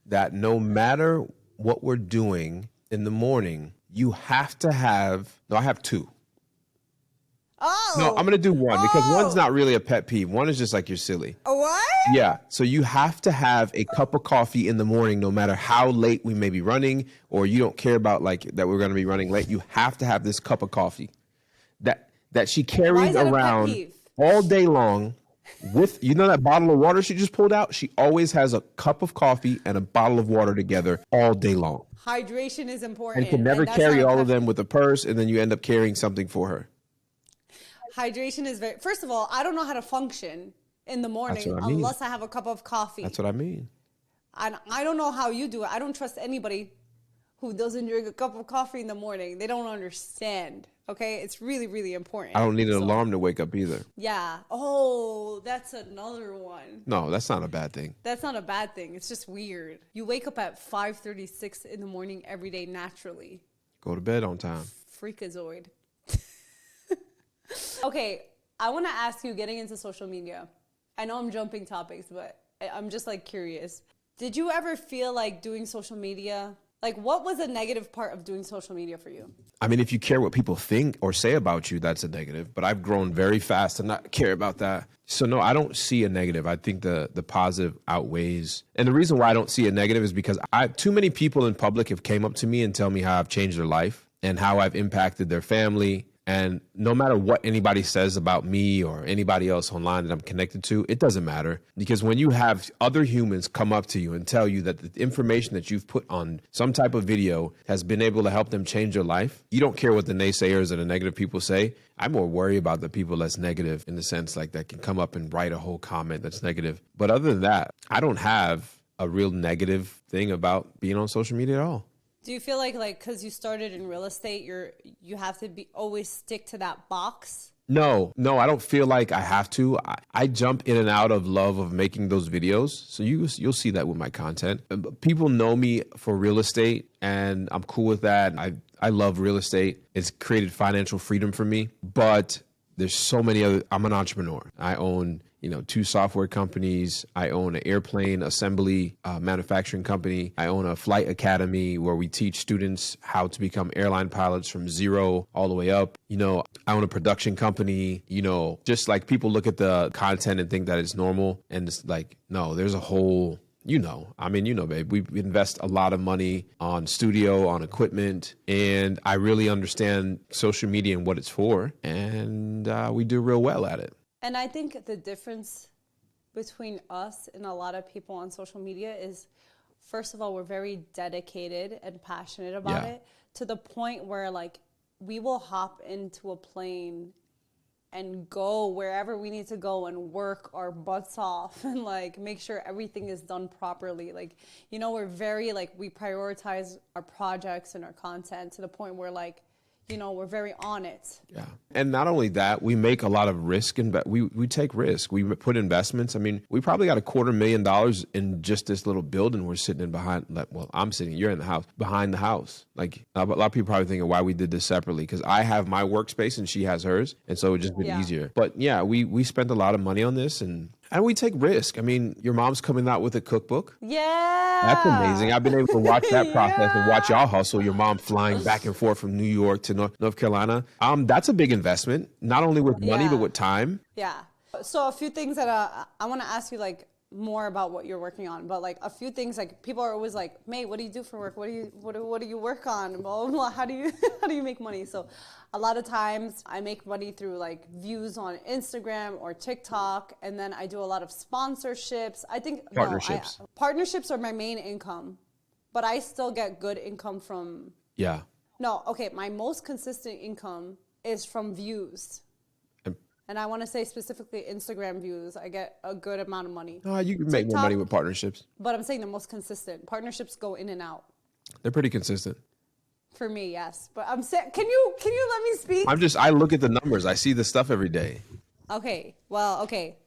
That no matter what we're doing in the morning, you have to have, no, I have two. Oh. No, I'm going to do one because one's not really a pet peeve. One is just like you're silly. What? Yeah. So you have to have a cup of coffee in the morning, no matter how late we may be running, or you don't care about like that we're going to be running late. You have to have this cup of coffee that she Why carries is that a pet around peeve? all day long with, you know, that bottle of water she just pulled out? She always has a cup of coffee and a bottle of water together all day long. Hydration is important. And can never that's carry not a all pet of them with a purse, and then you end up carrying something for her. Hydration is very. First of all, I don't know how to function in the morning what I mean. unless I have a cup of coffee. That's what I mean. And I don't know how you do it. I don't trust anybody who doesn't drink a cup of coffee in the morning. They don't understand. Okay, it's really, really important. I don't need an So, alarm to wake up either. Yeah. Oh, that's another one. No, that's not a bad thing. That's not a bad thing. It's just weird. You wake up at 5:36 in the morning every day naturally. Go to bed on time. Freakazoid. Okay, I want to ask you, getting into social media. I know I'm jumping topics, but I'm just like curious. Did you ever feel like doing social media? Like, what was a negative part of doing social media for you? I mean, if you care what people think or say about you, that's a negative. But I've grown very fast to not care about that. So no, I don't see a negative. I think the positive outweighs. And the reason why I don't see a negative is because too many people in public have came up to me and tell me how I've changed their life and how I've impacted their family. And no matter what anybody says about me or anybody else online that I'm connected to, it doesn't matter. Because when you have other humans come up to you and tell you that the information that you've put on some type of video has been able to help them change their life, you don't care what the naysayers or the negative people say. I'm more worried about the people that's negative, in the sense like that can come up and write a whole comment that's negative. But other than that, I don't have a real negative thing about being on social media at all. Do you feel like because you started in real estate, you have to always stick to that box? No, I don't feel like I have to. I jump in and out of love of making those videos. So you'll see that with my content. People know me for real estate, and I'm cool with that. I love real estate. It's created financial freedom for me. But there's so many other. I'm an entrepreneur. I own 2 software companies. I own an airplane assembly manufacturing company. I own a flight academy where we teach students how to become airline pilots from 0 all the way up. I own a production company. Just like people look at the content and think that it's normal. And it's like, no, there's a whole, babe, we invest a lot of money on studio, on equipment. And I really understand social media and what it's for. And we do real well at it. And I think the difference between us and a lot of people on social media is, first of all, we're very dedicated and passionate about it, to the point where like we will hop into a plane and go wherever we need to go and work our butts off and like make sure everything is done properly. Like, you know, we're very like, we prioritize our projects and our content to the point where like, you know, we're very on it. Yeah. And not only that, we make a lot of risk and we take risk. We put investments. I mean, we probably got $250,000 in just this little building we're sitting in behind. Well, I'm sitting, you're in the house, behind the house. Like a lot of people probably thinking why we did this separately, because I have my workspace and she has hers. And so it just been easier. But yeah, we spent a lot of money on this and we take risk. I mean, your mom's coming out with a cookbook. Yeah. That's amazing. I've been able to watch that process and watch y'all hustle. Your mom flying back and forth from New York to North Carolina. That's a big investment, not only with money, but with time. Yeah. So a few things that I want to ask you like more about what you're working on, but like a few things, like people are always like, May, what do you do for work? What do you work on? Blah, blah, blah. How do you make money? So a lot of times I make money through like views on Instagram or TikTok. And then I do a lot of sponsorships. I think partnerships. Partnerships are my main income, but I still get good income from. Yeah. No. Okay. My most consistent income is from views. And I want to say specifically Instagram views. I get a good amount of money. You can make more money with partnerships. But I'm saying the most consistent. Partnerships go in and out. They're pretty consistent. For me, yes. But I'm saying, can you let me speak? I look at the numbers. I see the stuff every day. Okay. Well, okay.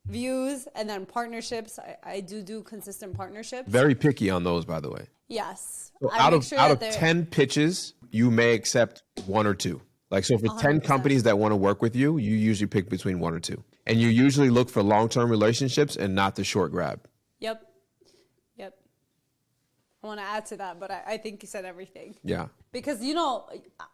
Views and then partnerships. I do consistent partnerships. Very picky on those, by the way. Yes. So out of 10 pitches, you may accept one or two. Like, so for 100%. 10 companies that want to work with you, you usually pick between one or two. And you usually look for long-term relationships and not the short grab. Yep. I want to add to that, but I think you said everything. Yeah. Because, you know,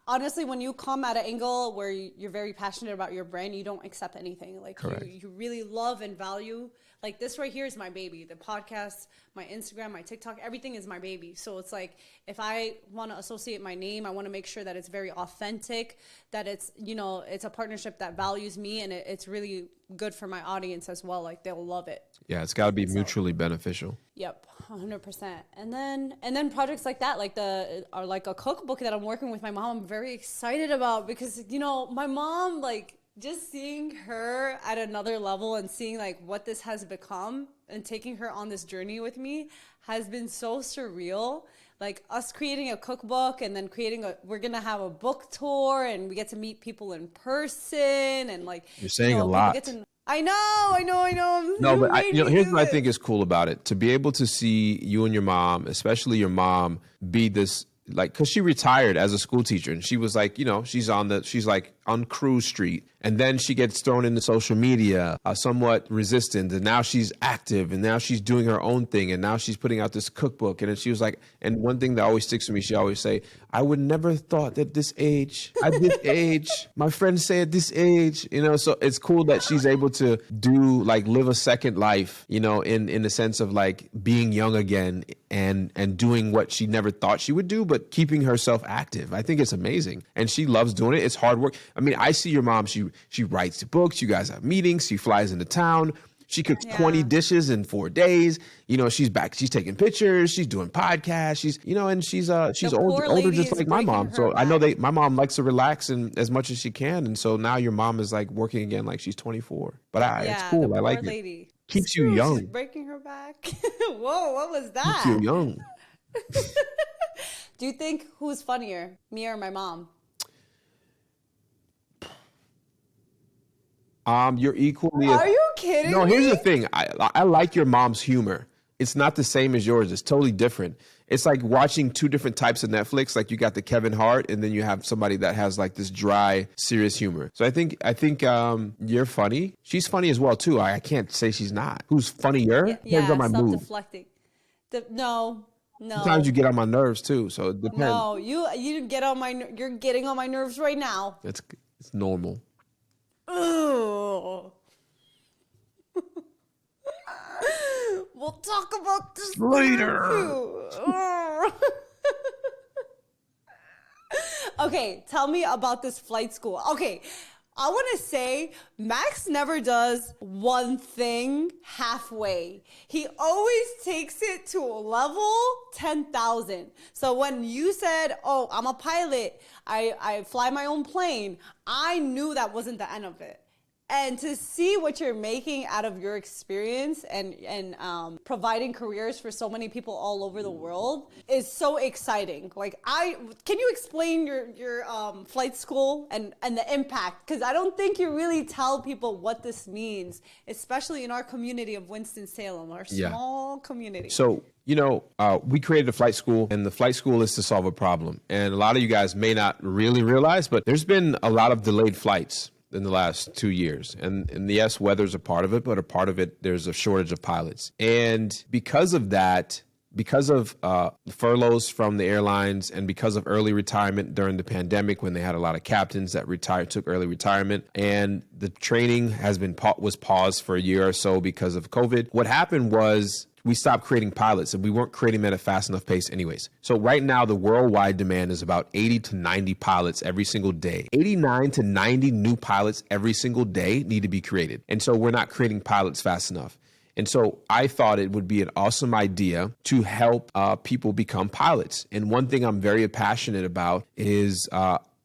honestly, when you come at an angle where you're very passionate about your brand, you don't accept anything. Like, you really love and value. Like, this right here is my baby. The podcast, my Instagram, my TikTok, everything is my baby. So it's like, if I want to associate my name, I want to make sure that it's very authentic, that it's, you know, it's a partnership that values me, and it's really good for my audience as well. Like, they'll love it. Yeah, it's got to be mutually beneficial. Yep, 100%. And then projects like that, like a cookbook that I'm working with my mom, I'm very excited about, because, you know, my mom, like, just seeing her at another level and seeing like what this has become and taking her on this journey with me has been so surreal. Like us creating a cookbook and then we're going to have a book tour and we get to meet people in person and like. You're saying a lot. I know. No, but here's what I think is cool about it. To be able to see you and your mom, especially your mom, be this, like, because she retired as a school teacher and she was like, you know, she's like on Cruise Street, and then she gets thrown into social media, somewhat resistant, and now she's active, and now she's doing her own thing, and now she's putting out this cookbook. And then she was like, and one thing that always sticks to me, she always say, I would never have thought that at this age, my friends say at this age, you know. So it's cool that she's able to live a second life, you know, in the sense of like being young again and doing what she never thought she would do, but keeping herself active. I think it's amazing, and she loves doing it. It's hard work. I mean, I see your mom. She writes books. You guys have meetings. She flies into town. She cooks 20 dishes in 4 days. You know, she's back. She's taking pictures. She's doing podcasts. She's, you know, and she's older just like my mom. So I know my mom likes to relax and as much as she can. And so now your mom is like working again like she's 24. But it's cool. I like it. Keeps you young. She's breaking her back. Whoa, what was that? Keeps you young. Do you think who's funnier, me or my mom? You're equally. Are you kidding me? No, here's the thing. I like your mom's humor. It's not the same as yours. It's totally different. It's like watching two different types of Netflix. Like you got the Kevin Hart, and then you have somebody that has like this dry, serious humor. So I think you're funny. She's funny as well too. I can't say she's not. Who's funnier? Depends on my stop mood. Deflecting. No. Sometimes you get on my nerves too. So it depends. No, you get on my. You're getting on my nerves right now. It's normal. Ugh. We'll talk about this later. Okay, tell me about this flight school. Okay, I want to say Max never does one thing halfway. He always takes it to level 10,000. So when you said, oh, I'm a pilot, I fly my own plane, I knew that wasn't the end of it. And to see what you're making out of your experience and providing careers for so many people all over the world is so exciting. Like, can you explain your flight school and the impact? Because I don't think you really tell people what this means, especially in our community of Winston-Salem, our small community. So, we created a flight school, and the flight school is to solve a problem. And a lot of you guys may not really realize, but there's been a lot of delayed flights in the last 2 years. And yes, weather's a part of it, but a part of it, there's a shortage of pilots. And because of that, because of furloughs from the airlines and because of early retirement during the pandemic when they had a lot of captains that took early retirement, and the training was paused for a year or so because of COVID, what happened was we stopped creating pilots, and we weren't creating them at a fast enough pace anyways. So right now, the worldwide demand is about 80 to 90 pilots every single day. 89 to 90 new pilots every single day need to be created. And so we're not creating pilots fast enough. And so I thought it would be an awesome idea to help people become pilots. And one thing I'm very passionate about is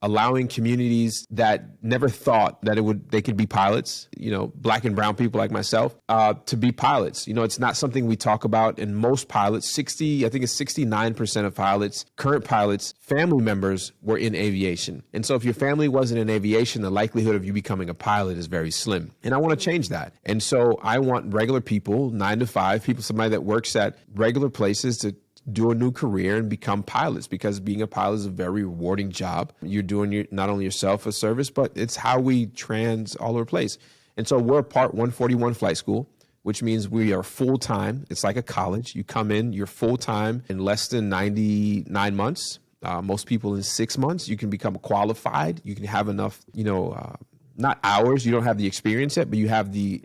allowing communities that never thought that they could be pilots, black and brown people like myself, to be pilots. It's not something we talk about. And most pilots, I think it's 69% of pilots, current pilots, family members were in aviation. And so if your family wasn't in aviation, the likelihood of you becoming a pilot is very slim. And I want to change that. And so I want regular people, 9 to 5 people, somebody that works at regular places to do a new career and become pilots, because being a pilot is a very rewarding job. You're doing not only yourself a service, but it's how we trans all over the place. And so we're Part 141 flight school, which means we are full-time. It's like a college. You come in, you're full-time in less than 99 months. Most people in 6 months, you can become qualified. You can have enough, not hours. You don't have the experience yet, but you have the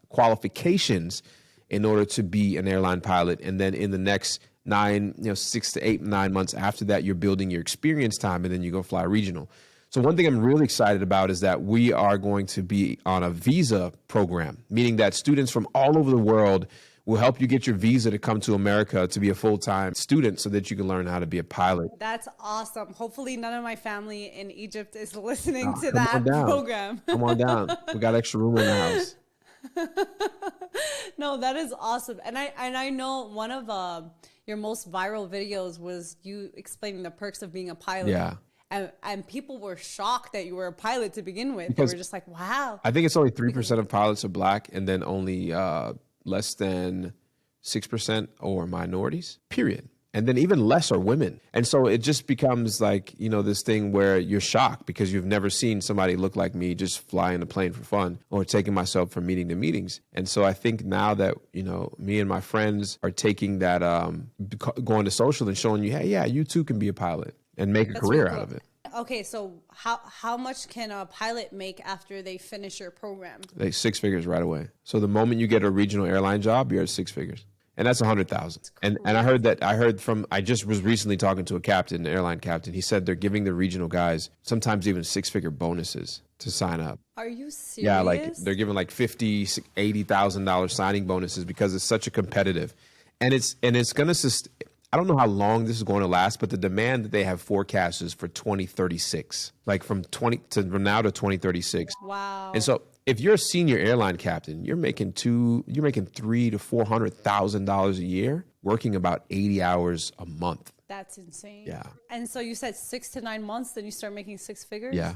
qualifications in order to be an airline pilot. And then in the next 6 to 8, 9 months after that, you're building your experience time, and then you go fly regional. So one thing I'm really excited about is that we are going to be on a visa program, meaning that students from all over the world will help you get your visa to come to America to be a full-time student so that you can learn how to be a pilot. That's awesome. Hopefully none of my family in Egypt is listening to that program. Come on down. We got extra room in the house. No, that is awesome. And I know one of your most viral videos was you explaining the perks of being a pilot. Yeah. And people were shocked that you were a pilot to begin with. They were just like, wow. I think it's only 3% of pilots are black, and then only less than 6% are minorities, period. And then even less are women. And so it just becomes like, this thing where you're shocked because you've never seen somebody look like me just flying a plane for fun or taking myself from meeting to meetings. And so I think now that, me and my friends are taking that, going to social and showing you, hey, yeah, you too can be a pilot and make a career really cool. out of it. Okay, so how much can a pilot make after they finish your program? Like 6 figures right away. So the moment you get a regional airline job, you're at 6 figures. And that's 100,000. And I just was recently talking to a captain, an airline captain. He said they're giving the regional guys sometimes even 6-figure bonuses to sign up. Are you serious? Yeah, like they're giving like $50,000, $80,000 signing bonuses because it's such a competitive. And it's going to I don't know how long this is going to last, but the demand that they have forecast is for 2036, like from now to 2036. Wow. And so if you're a senior airline captain, you're making $300,000 to $400,000 a year, working about 80 hours a month. That's insane. Yeah. And so you said 6 to 9 months, then you start making 6 figures? Yeah.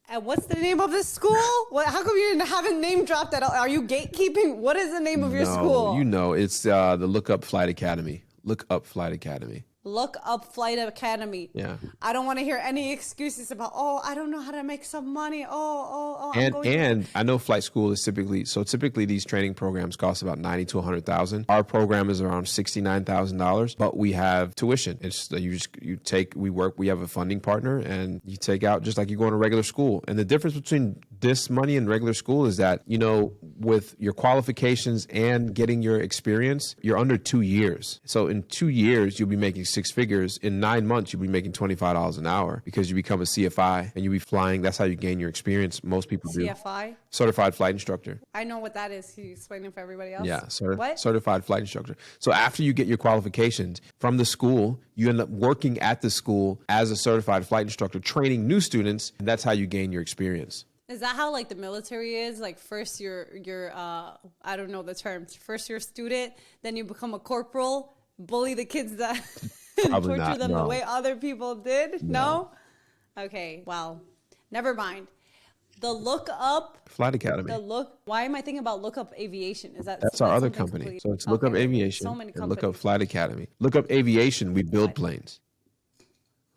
And what's the name of this school? How come you haven't name dropped that? Are you gatekeeping? What is the name of your school? It's the Look Up Flight Academy. Look Up Flight Academy. Look Up Flight Academy. Yeah. I don't want to hear any excuses about, I don't know how to make some money. And I know flight school is typically these training programs cost about $90,000 to $100,000. Our program is around $69,000, but we have tuition. It's we have a funding partner, and you take out just like you go to regular school. And the difference between this money and regular school is that, with your qualifications and getting your experience, you're under 2 years. So in 2 years, you'll be making 6 figures. In 9 months, you'll be making $25 an hour because you become a CFI and you'll be flying. That's how you gain your experience. Most people do. CFI? Certified Flight Instructor. I know what that is. Can you explain it for everybody else? Yeah, What? certified flight instructor. So after you get your qualifications from the school, you end up working at the school as a certified flight instructor, training new students, and that's how you gain your experience. Is that how like the military is? Like first you're I don't know the terms. First you're a student, then you become a corporal, bully the kids that Probably torture not, them no. the way other people did? No? Okay, well, never mind. The Look Up. Flight Academy. Why am I thinking about Look Up Aviation? Is that That's our other something company. complete- So it's Look Up Okay, Aviation so many and Look Up companies. Flight Academy. Look Up Aviation, we build planes.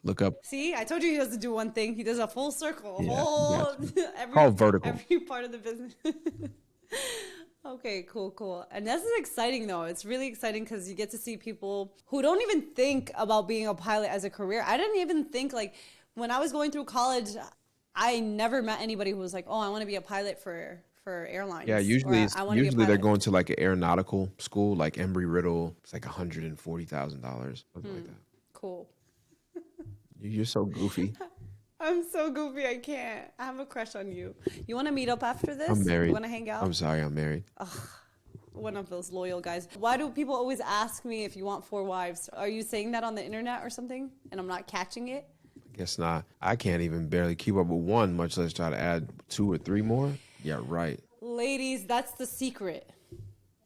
Look up. See, I told you he doesn't do one thing. He does a full circle. Yeah, Whole every, Called vertical. Every part of the business. Okay, cool. And this is exciting though. It's really exciting because you get to see people who don't even think about being a pilot as a career. I didn't even think like when I was going through college, I never met anybody who was like, "Oh, I want to be a pilot for airlines." Yeah, usually Or, "I wanna be a they're pilot." going to like an aeronautical school, like Embry-Riddle. It's like $140,000, something like that. Cool. You're so goofy. I'm so goofy. I can't. I have a crush on you. You want to meet up after this? I'm married. You want to hang out? I'm sorry, I'm married. One of those loyal guys. Why do people always ask me if you want 4 wives? Are you saying that on the internet or something? And I'm not catching it? Guess not. I can't even barely keep up with one, much less try to add 2 or 3 more. Yeah, right. Ladies, that's the secret.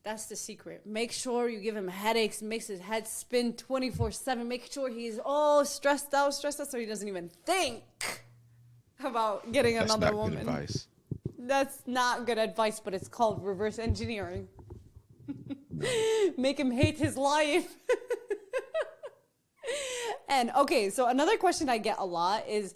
That's the secret. Make sure you give him headaches, makes his head spin 24/7. Make sure he's all stressed out, so he doesn't even think about getting That's another not woman. good advice. That's not good advice, but it's called reverse engineering. Make him hate his life. And okay, so another question I get a lot is,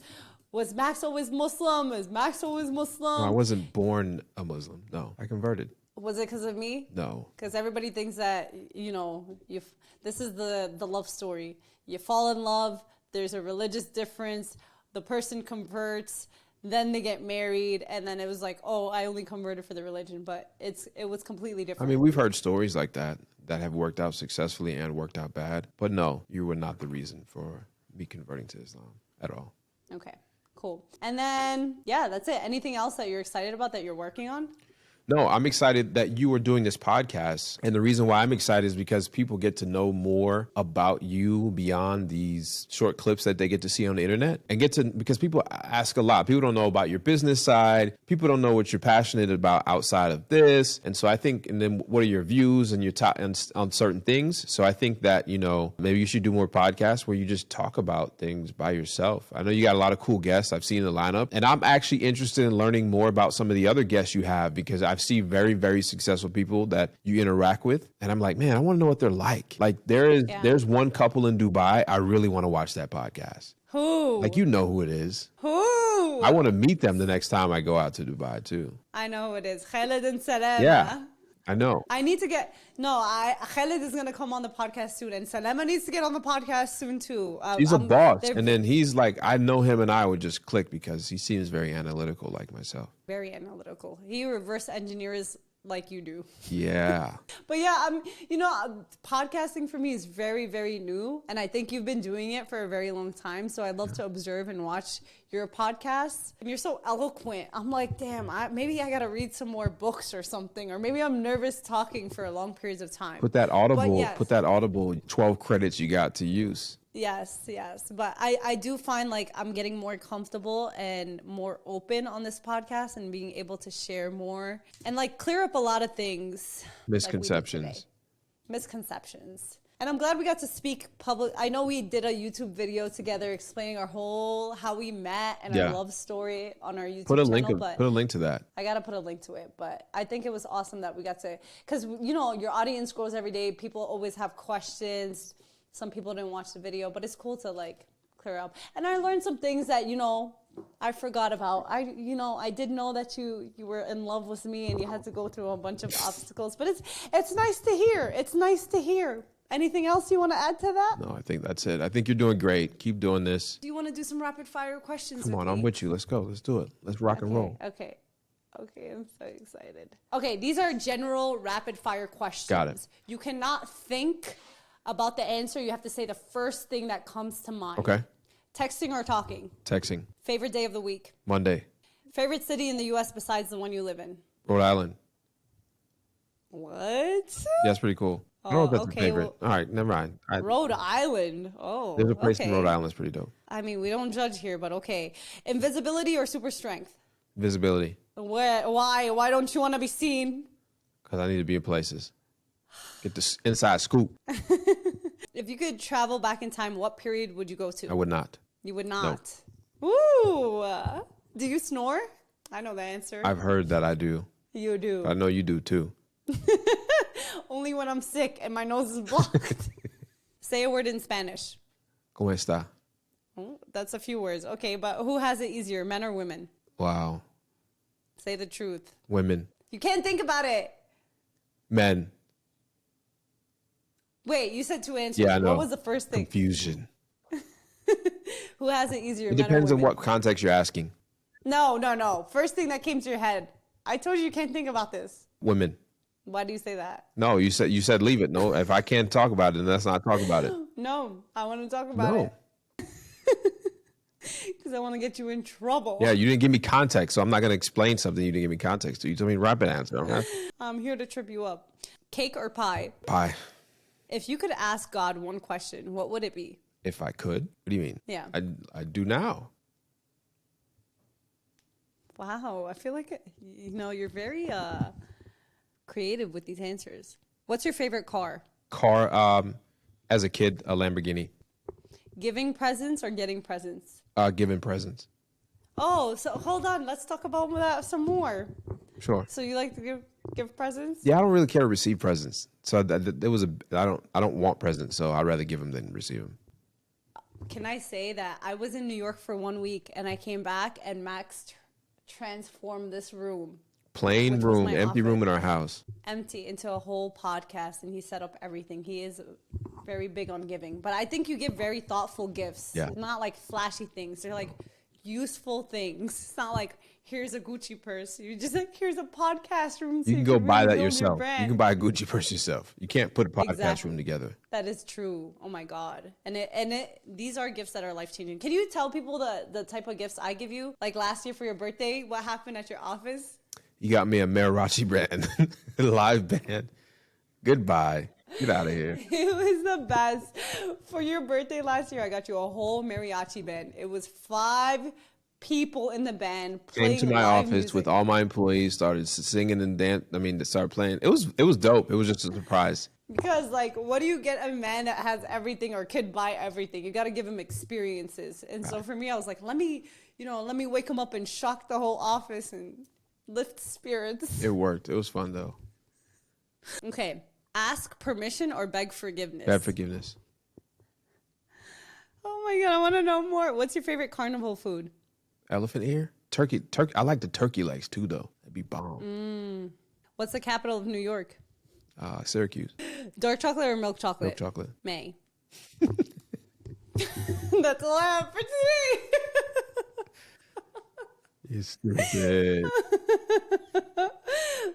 was Max always Muslim? Is Max always Muslim? No, I wasn't born a Muslim. No, I converted. Was it because of me? No. Because everybody thinks that, this is the love story. You fall in love, there's a religious difference, the person converts, then they get married, and then it was like, oh, I only converted for the religion, but it was completely I different. mean, we've heard stories like that have worked out successfully and worked out bad. But no, you were not the reason for me converting to Islam at all. Okay, cool. And then, yeah, that's it. Anything else that you're excited about that you're working on? No, I'm excited that you are doing this podcast. And the reason why I'm excited is because people get to know more about you beyond these short clips that they get to see on the internet, and because people ask a lot. People don't know about your business side. People don't know what you're passionate about outside of this. And so I think, and then what are your views and your on certain things? So I think that, maybe you should do more podcasts where you just talk about things by yourself. I know you got a lot of cool guests I've seen in the lineup, and I'm actually interested in learning more about some of the other guests you have, because I've seen very, very successful people that you interact with. And I'm like, man, I want to know what they're like. Like there's one couple in Dubai. I really want to watch that podcast. Who? Like, you know who it is. Who? I want to meet them the next time I go out to Dubai too. I know who it is. Khaled and Salama. Yeah, I know. I need to Khaled is going to come on the podcast soon, and Salama needs to get on the podcast soon too. He's a boss. And then he's like, I know him and I would just click because he seems very analytical like myself. Very analytical. He reverse engineers like you do. Yeah. But yeah, podcasting for me is very, very new. And I think you've been doing it for a very long time. So I'd love to observe and watch your podcasts. And you're so eloquent. I'm like, damn, maybe I got to read some more books or something. Or maybe I'm nervous talking for long periods of time. Put that Audible 12 credits you got to use. Yes. But I do find like I'm getting more comfortable and more open on this podcast and being able to share more and like clear up a lot of things. Misconceptions. Misconceptions. And I'm glad we got to speak public. I know we did a YouTube video together explaining how we met and our love story on our YouTube channel. Put a link to that. I got to put a link to it. But I think it was awesome that we got to, because, your audience grows every day. People always have questions. Some people didn't watch the video, but it's cool to like clear up. And I learned some things that, I forgot about. I did know that you were in love with me and you had to go through a bunch of obstacles, but it's nice to hear. It's nice to hear. Anything else you want to add to that? No, I think that's it. I think you're doing great. Keep doing this. Do you want to do some rapid fire questions? Come on, I'm with you. Let's go. Let's do it. Let's rock and roll. Okay. Okay, I'm so excited. Okay, these are general rapid fire questions. Got it. You cannot think about the answer. You have to say the first thing that comes to mind. Okay. Texting or talking? Texting. Favorite day of the week? Monday. Favorite city in the U.S. besides the one you live in? Rhode Island. What? Yeah, that's pretty cool. I don't know if that's okay, a favorite. All right, never mind. Rhode Island. Oh, There's a place okay. in Rhode Island that's pretty dope. I mean, we don't judge here, but okay. Invisibility or super strength? Visibility. Why? Why don't you want to be seen? Because I need to be in places. Get the inside scoop. If you could travel back in time, what period would you go to? I would not. You would not. Ooh. Do you snore? I know the answer. I've heard that I do. You do. I know you do too. Only when I'm sick and my nose is blocked. Say a word in Spanish. ¿Cómo está? Oh, that's a few words. Okay, but who has it easier, men or women? Wow. Say the truth. Women. You can't think about it. Men. Wait, you said two answers. Yeah, I know. What was the first thing? Confusion. Who has it easier, It men or depends on women? what context you're asking. No. First thing that came to your head. I told you can't think about this. Women. Why do you say that? No, you said leave it. No, if I can't talk about it, then let's not talk about it. No, I want to talk about No. it. Because I want to get you in trouble. Yeah, you didn't give me context, so I'm not going to explain something you didn't give me context to. You told me rapid answer. Okay? I'm here to trip you up. Cake or pie? Pie. If you could ask God one question, what would it be? If I could? What do you mean? Yeah. I do now. Wow, I feel like, you're very creative with these answers. What's your favorite car? Car, as a kid, a Lamborghini. Giving presents or getting presents? Giving presents. Oh, so hold on. Let's talk about that some more. Sure. So you like to give presents? Yeah, I don't really care to receive presents. So I don't want presents, so I'd rather give them than receive them. Can I say that I was in New York for 1 week and I came back and Max transformed this room. Plain Which was room, my empty office. room in our house. Empty into a whole podcast, and he set up everything. He is very big on giving, but I think you give very thoughtful gifts. Yeah. Not like flashy things. They're like useful things. It's not like here's a Gucci purse. You just like here's a podcast room. So You can go buy really that build your yourself. brand. You can buy a Gucci purse yourself. You can't put a podcast Exactly. room together. That is true. Oh my God. These are gifts that are life changing. Can you tell people the type of gifts I give you? Like last year for your birthday, what happened at your office? You got me a mariachi band, a live band. Goodbye. Get out of here. It was the best. For your birthday last year, I got you a whole mariachi band. It was 5 people in the band playing Came to my live office music. with all my employees, started singing and dance. They started playing. It was dope. It was just a surprise. Because, like, what do you get a man that has everything or could buy everything? You got to give him experiences. And so for me, I was like, let me wake him up and shock the whole office and lift spirits. It worked. It was fun though. Okay. Ask permission or beg forgiveness? Bad forgiveness. Oh my God, I want to know more. What's your favorite carnival food? Elephant ear? Turkey. I like the turkey legs too though. That'd be bomb. What's the capital of New York? Syracuse. Dark chocolate or milk chocolate? Milk chocolate. May. That's all I have for today. You stupid.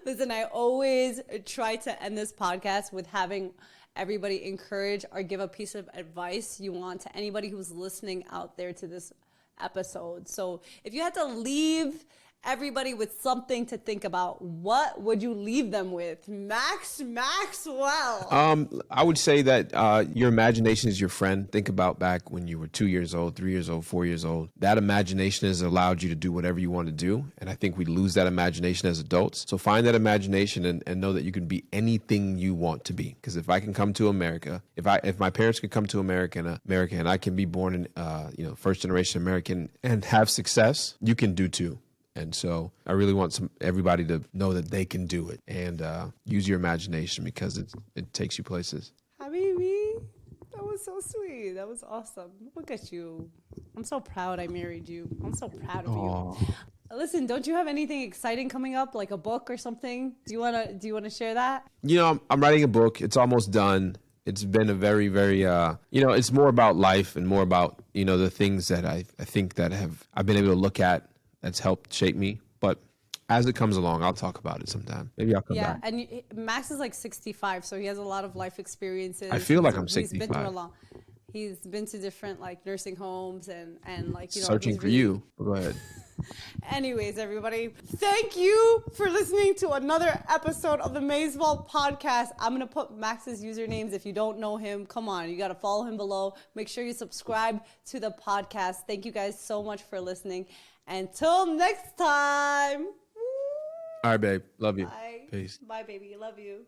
Listen, I always try to end this podcast with having everybody encourage or give a piece of advice you want to anybody who's listening out there to this episode. So if you had to leave everybody with something to think about, what would you leave them with? Maxwell. I would say that your imagination is your friend. Think about back when you were 2 years old, 3 years old, 4 years old. That imagination has allowed you to do whatever you want to do. And I think we lose that imagination as adults. So find that imagination and know that you can be anything you want to be. Because if I can come to America, if my parents could come to America and I can be born in first generation American and have success, you can do too. And so I really want everybody to know that they can do it and use your imagination because it takes you places. Habibi, that was so sweet. That was awesome. Look at you. I'm so proud I married you. I'm so proud of you. Listen, don't you have anything exciting coming up, like a book or something? Do you wanna share that? I'm writing a book. It's almost done. It's been a very, very, it's more about life and more about, the things that I think that I've been able to look at that's helped shape me. But As it comes along, I'll talk about it sometime. Maybe I'll come Yeah, back. and Max is like 65, so he has a lot of life experiences. I feel like I'm He's been through 65. a lot. He's been to different like nursing homes and like Searching he's for really, you. Go ahead. Anyways, everybody, thank you for listening to another episode of the Maysville podcast. I'm going to put Max's usernames. If you don't know him, come on. You got to follow him below. Make sure you subscribe to the podcast. Thank you guys so much for listening. Until next time. All right, babe. Love you. Bye. Peace. Bye, baby. Love you.